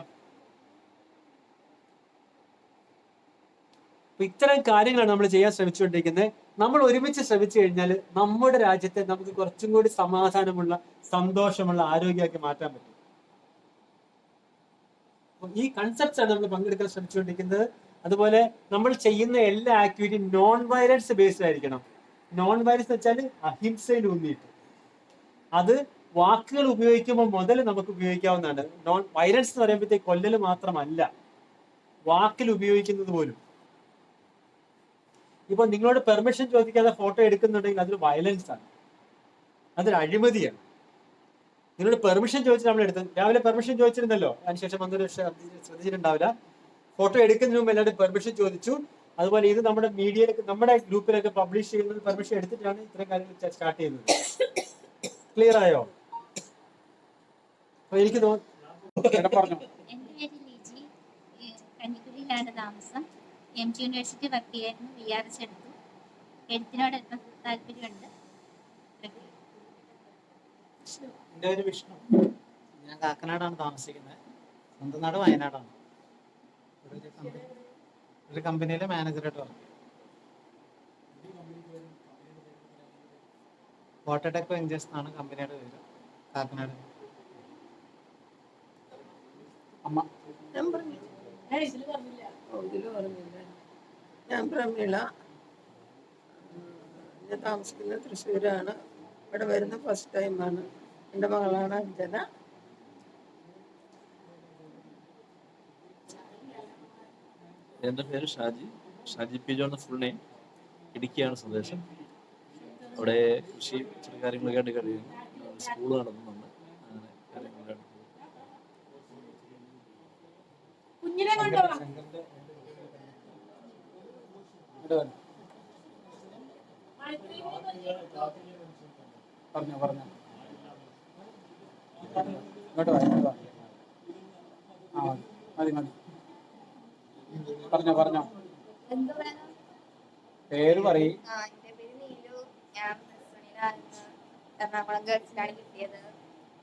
ഇത്തരം കാര്യങ്ങളാണ് നമ്മൾ ചെയ്യാൻ ശ്രമിച്ചുകൊണ്ടിരിക്കുന്നത്. നമ്മൾ ഒരുമിച്ച് ശ്രമിച്ചു കഴിഞ്ഞാൽ നമ്മുടെ രാജ്യത്തെ നമുക്ക് കുറച്ചും കൂടി സമാധാനമുള്ള, സന്തോഷമുള്ള, ആരോഗ്യമാക്കി മാറ്റാൻ പറ്റും. ഈ കൺസെപ്റ്റ്സ് ആണ് നമ്മൾ പങ്കെടുക്കാൻ ശ്രമിച്ചുകൊണ്ടിരിക്കുന്നത്. അതുപോലെ നമ്മൾ ചെയ്യുന്ന എല്ലാ ആക്ടിവിറ്റിയും നോൺ വയലൻസ് ബേസ്ഡ് ആയിരിക്കണം. നോൺ വയലൻസ് എന്ന് വെച്ചാൽ അഹിംസയിൽ ഊന്നിയിട്ട്, അത് വാക്കുകൾ ഉപയോഗിക്കുമ്പോൾ മുതൽ നമുക്ക് ഉപയോഗിക്കാവുന്നതാണ്. നോൺ വയലൻസ് എന്ന് പറയുമ്പോഴത്തേക്ക് കൊല്ലൽ മാത്രമല്ല, വാക്കിൽ ഉപയോഗിക്കുന്നത് പോലും. ഇപ്പൊ നിങ്ങളോട് പെർമിഷൻ ചോദിക്കാതെ ഫോട്ടോ എടുക്കുന്നുണ്ടെങ്കിൽ അതൊരു വയലൻസ് ആണ്, അതൊരു അഴിമതിയാണ്. നിങ്ങളോട് പെർമിഷൻ ചോദിച്ചിട്ട് നമ്മൾ എടുത്തത്, രാവിലെ പെർമിഷൻ ചോദിച്ചിരുന്നല്ലോ, അതിനുശേഷം വന്നൊരു ശ്രദ്ധിച്ചിട്ടുണ്ടാവില്ല. ഫോട്ടോ എടുക്കുന്നതിന് മുമ്പ് എല്ലാവരും പെർമിഷൻ ചോദിച്ചു. അതുപോലെ ഇത് നമ്മുടെ മീഡിയയിലൊക്കെ നമ്മുടെ ഗ്രൂപ്പിലൊക്കെ പബ്ലിഷ് ചെയ്യുന്നത് പെർമിഷൻ എടുത്തിട്ടാണ് ഇത്തരം കാര്യങ്ങൾ സ്റ്റാർട്ട് ചെയ്യുന്നത്. ക്ലിയർ ആയോ? അപ്പൊ എനിക്ക് പറഞ്ഞു. എൻ്റെ പേര് ലിജി, കഞ്ഞിക്കുഴിയിലാണ് താമസം. MG യൂണിവേഴ്സിറ്റി വർക്ക് ചെയ്യായിരുന്നു, VRS എടുത്തു. എഴുത്തിനോട് താല്പര്യമുണ്ട്. എൻ്റെ പേര് വിഷ്ണു, ഞാൻ കാക്കനാടാണ് താമസിക്കുന്നത്. സ്വന്തം നാട് വയനാടാണ്. ഒരു കമ്പനിയിലെ മാനേജറായിട്ട് വർക്ക് ചെയ്യും. വാട്ടർടെക് വെഞ്ചേഴ്സ് എന്നാണ് കമ്പനിയുടെ പേര്. കാക്കനാട്. അമ്മ ഇതില് പറഞ്ഞില്ല. ഇതിൽ പറഞ്ഞില്ല. ഞാൻ പ്രമീള, ഞാൻ താമസിക്കുന്നത് തൃശ്ശൂരാണ്. ഇവിടെ വരുന്ന ഫസ്റ്റ് ടൈമാണ്. എൻ്റെ മകളാണ് അഞ്ജന. എൻ്റെ പേര് Shaji P John full name. ഇടുക്കിയാണ് സ്വദേശം. അവിടെ കൃഷി ചില കാര്യങ്ങളൊക്കെ ആയിട്ട് കഴിയുന്നു. സ്കൂൾ നടത്തുന്നുണ്ട്. അങ്ങനെ കാര്യങ്ങളൊക്കെ കുഞ്ഞിനെ കൊണ്ടുപോവാ. പറഞ്ഞോ ഇങ്ങോട്ട് വാ. ആ മതി. പറഞ്ഞോ പേര് പറയും. എൻ്റെ പേര് നീലു. ഞാൻ എറണാകുളം ഗേൾസിലാണ് കിട്ടിയത്.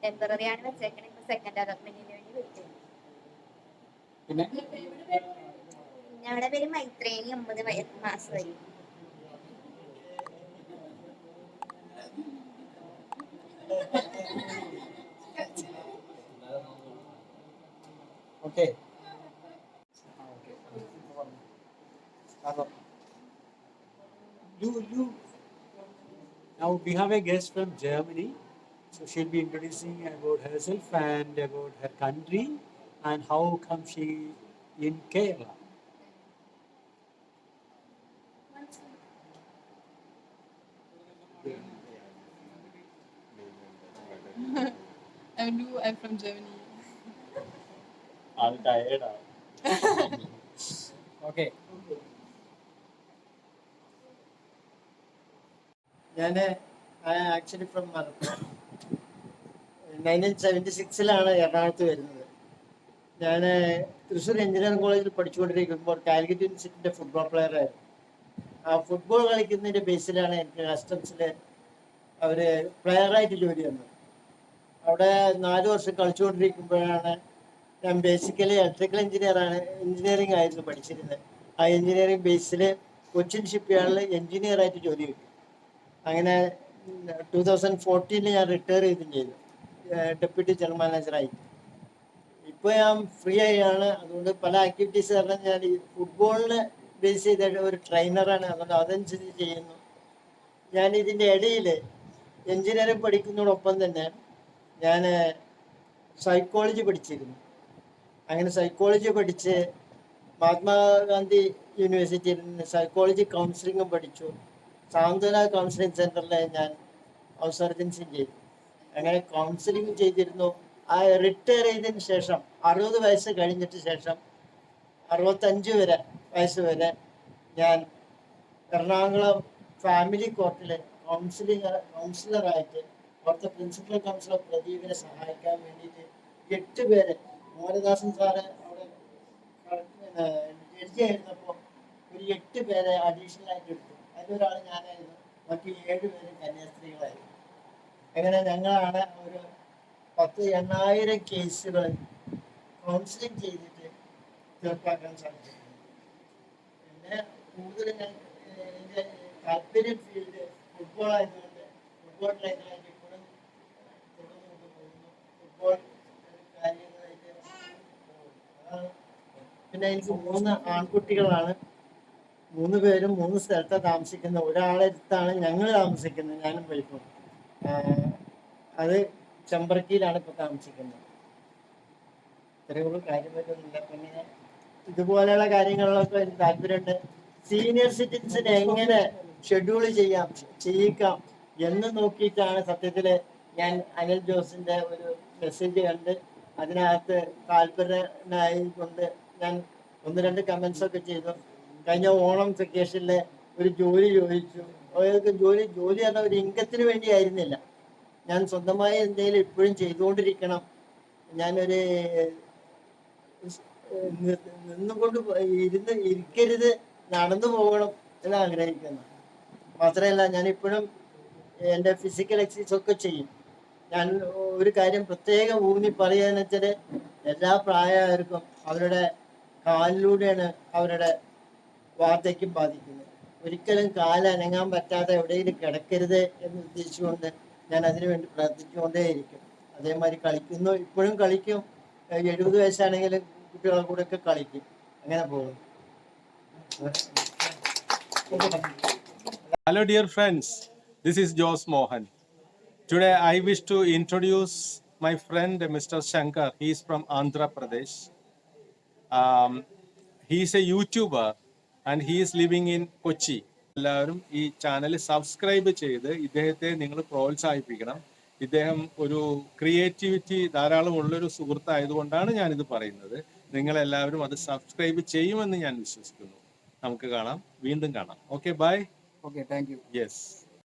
ടെമ്പററിയാണ് വെച്ചേക്കണത്. ഇപ്പൊ സെക്കൻഡ് അലോട്ട്മെന്റിന് വേണ്ടി വെച്ചത്. പിന്നെ ഞങ്ങളുടെ പേര് മൈത്രേണി. 9 മാസമായി. Okay. Now we have a guest from Germany, so she'll be introducing about herself and about her country and how come she in Kerala. I'm from Germany. I'm tired. Okay. ഞാൻ actually from Malappuram. 1976 എറണാകുളത്ത് വരുന്നത്. ഞാൻ Thrissur engineering കോളേജിൽ പഠിച്ചുകൊണ്ടിരിക്കുമ്പോൾ Calicut യൂണിവേഴ്സിറ്റിൻ്റെ football പ്ലെയറായിരുന്നു. ആ football കളിക്കുന്നതിൻ്റെ ബേസിലാണ് എനിക്ക് കസ്റ്റംസിൽ അവർ പ്ലെയറായിട്ട് ജോലി തന്നത്. അവിടെ 4 വർഷം കളിച്ചുകൊണ്ടിരിക്കുമ്പോഴാണ് ഞാൻ ബേസിക്കലി ഇലക്ട്രിക്കൽ എഞ്ചിനീയറിംഗ് ആയിരുന്നു പഠിച്ചിരുന്നത്. ആ എഞ്ചിനീയറിംഗ് ബേസിൽ കൊച്ചിൻ ഷിപ്പ്യാർഡിൽ എഞ്ചിനീയറായിട്ട് ജോലി കിട്ടി. അങ്ങനെ 2014 ഞാൻ റിട്ടയർ ചെയ്തു, ഡെപ്യൂട്ടി ജനറൽ മാനേജറായി. ഇപ്പോൾ ഞാൻ ഫ്രീ ആയാണ്. അതുകൊണ്ട് പല ആക്ടിവിറ്റീസ് കാരണം ഞാൻ ഈ ഫുട്ബോളിനെ ബേസ് ചെയ്ത ഒരു ട്രെയിനറാണ്. അതുകൊണ്ട് അതനുസരിച്ച് ചെയ്യുന്നു. ഞാൻ ഇതിൻ്റെ ഇടയിൽ എഞ്ചിനീയറിംഗ് പഠിക്കുന്നതോടൊപ്പം തന്നെ ഞാൻ സൈക്കോളജി പഠിച്ചിരുന്നു. അങ്ങനെ സൈക്കോളജി പഠിച്ച് മഹാത്മാഗാന്ധി യൂണിവേഴ്സിറ്റിയിൽ നിന്ന് സൈക്കോളജി കൗൺസിലിങ്ങും പഠിച്ചു. സാന്ത്വന കൗൺസിലിംഗ് സെൻറ്ററിൽ ഞാൻ ഹൗസ് സർജൻസി ചെയ്തു. അങ്ങനെ കൗൺസിലിംഗ് ചെയ്തിരുന്നു. ആ റിട്ടയർ ചെയ്തതിന് ശേഷം 60 വയസ്സ് കഴിഞ്ഞിട്ട് ശേഷം 65 വയസ്സ് വരെ ഞാൻ എറണാകുളം ഫാമിലി കോർട്ടിൽ കൗൺസിലറായിട്ട് അവിടുത്തെ പ്രിൻസിപ്പൽ കൗൺസിലർ പ്രദീപിനെ സഹായിക്കാൻ വേണ്ടിയിട്ട് 8 പേരെ, മോഹനദാസൻ സാറ് അവിടെ ജഡ്ജി ആയിരുന്നപ്പോൾ ഒരു 8 പേരെ അഡീഷണൽ ആയിട്ട് എടുത്തു. അതിലൊരാൾ ഞാനായിരുന്നു. മറ്റ് 7 പേര് കന്യാസ്ത്രീകളായിരുന്നു. അങ്ങനെ ഞങ്ങളാണ് ഒരു 10,000 കേസുകൾ കൗൺസിലിംഗ് ചെയ്തിട്ട് തീർപ്പാക്കാൻ സാധിച്ചിട്ടുണ്ട്. പിന്നെ കൂടുതൽ ഞാൻ എൻ്റെ താല്പര്യം ഫീൽഡ് ഫുട്ബോൾ ആയതുകൊണ്ട് ഫുട്ബോൾ ട്രെയിനറായിട്ട് ഇപ്പോഴും തുടർന്നുകൊണ്ട് പോകുന്നു. ഫുട്ബോൾ കാര്യങ്ങളായിട്ട്. പിന്നെ എനിക്ക് 3 ആൺകുട്ടികളാണ്. 3 പേരും 3 സ്ഥലത്താണ് താമസിക്കുന്നത്. ഒരാളടുത്താണ് ഞങ്ങൾ താമസിക്കുന്നത്, ഞാനും വൈഫും. അത് ചെമ്പറക്കിയിലാണ് ഇപ്പോൾ താമസിക്കുന്നത്. ഇത്രയുള്ള കാര്യമായിട്ടൊന്നുമില്ല. പിന്നെ ഇതുപോലെയുള്ള കാര്യങ്ങളിലൊക്കെ എനിക്ക് താല്പര്യമുണ്ട്. സീനിയർ സിറ്റിസനെ എങ്ങനെ ഷെഡ്യൂൾ ചെയ്യിക്കാം എന്ന് നോക്കിയിട്ടാണ് സത്യത്തിൽ ഞാൻ അനിൽ ജോസിൻ്റെ ഒരു മെസ്സേജ് കണ്ട് അതിനകത്ത് താല്പര്യനായി കൊണ്ട് ഞാൻ 1-2 കമൻസൊക്കെ ചെയ്തു. കഴിഞ്ഞ ഓണം വെക്കേഷനിൽ ഒരു ജോലി ചോദിച്ചു. അയാൾക്ക് ജോലി പറഞ്ഞാൽ ഒരു ഇൻകത്തിന് വേണ്ടി ആയിരുന്നില്ല. ഞാൻ സ്വന്തമായി എന്തെങ്കിലും ഇപ്പോഴും ചെയ്തുകൊണ്ടിരിക്കണം, ഞാനൊരു നിന്നുകൊണ്ട് ഇരിക്കരുത്, നടന്നു പോകണം എന്ന് ആഗ്രഹിക്കുന്നു. മാത്രമല്ല ഞാനിപ്പോഴും എൻ്റെ ഫിസിക്കൽ എക്സസൈസ് ഒക്കെ ചെയ്യും. ഞാൻ ഒരു കാര്യം പ്രത്യേകം ഊന്നി പറയുകയെന്ന് വെച്ചാൽ എല്ലാ പ്രായക്കാർക്കും അവരുടെ കാലിലൂടെയാണ് അവരുടെ വാർദ്ധക്യം ബാധിക്കുന്നത്. ഒരിക്കലും കാല് അനങ്ങാൻ പറ്റാതെ എവിടെയെങ്കിലും കിടക്കരുത് എന്ന് ഉദ്ദേശിച്ചുകൊണ്ട് ഞാൻ അതിനുവേണ്ടി പ്രാർത്ഥിച്ചുകൊണ്ടേയിരിക്കും. അതേമാതിരി കളിക്കുന്നു, ഇപ്പോഴും കളിക്കും. 70 വയസ്സാണെങ്കിലും കുട്ടികളെ കൂടെ ഒക്കെ കളിക്കും. അങ്ങനെ പോകും. Hello, dear friends. This is Jose Mohan. Today, I wish to introduce my friend, Mr. Shankar. He is from Andhra Pradesh. He is a YouTuber and he is living in Kochi. എല്ലാവരും ഈ channel subscribe ചെയ്ത് ഇദ്ദേഹത്തെ നിങ്ങൾ പ്രോത്സാഹിപ്പിക്കണം. ഇദ്ദേഹം ഒരു creativity ധാരാളം ഉള്ളൊരു സുഹൃത്തായതുകൊണ്ടാണ് ഞാനിത് പറയുന്നത്. നിങ്ങളെല്ലാവരും അത് സബ്സ്ക്രൈബ് ചെയ്യുമെന്ന് ഞാൻ വിശ്വസിക്കുന്നു. നമുക്ക് കാണാം, വീണ്ടും കാണാം. Okay, bye. Okay, thank you. Yes.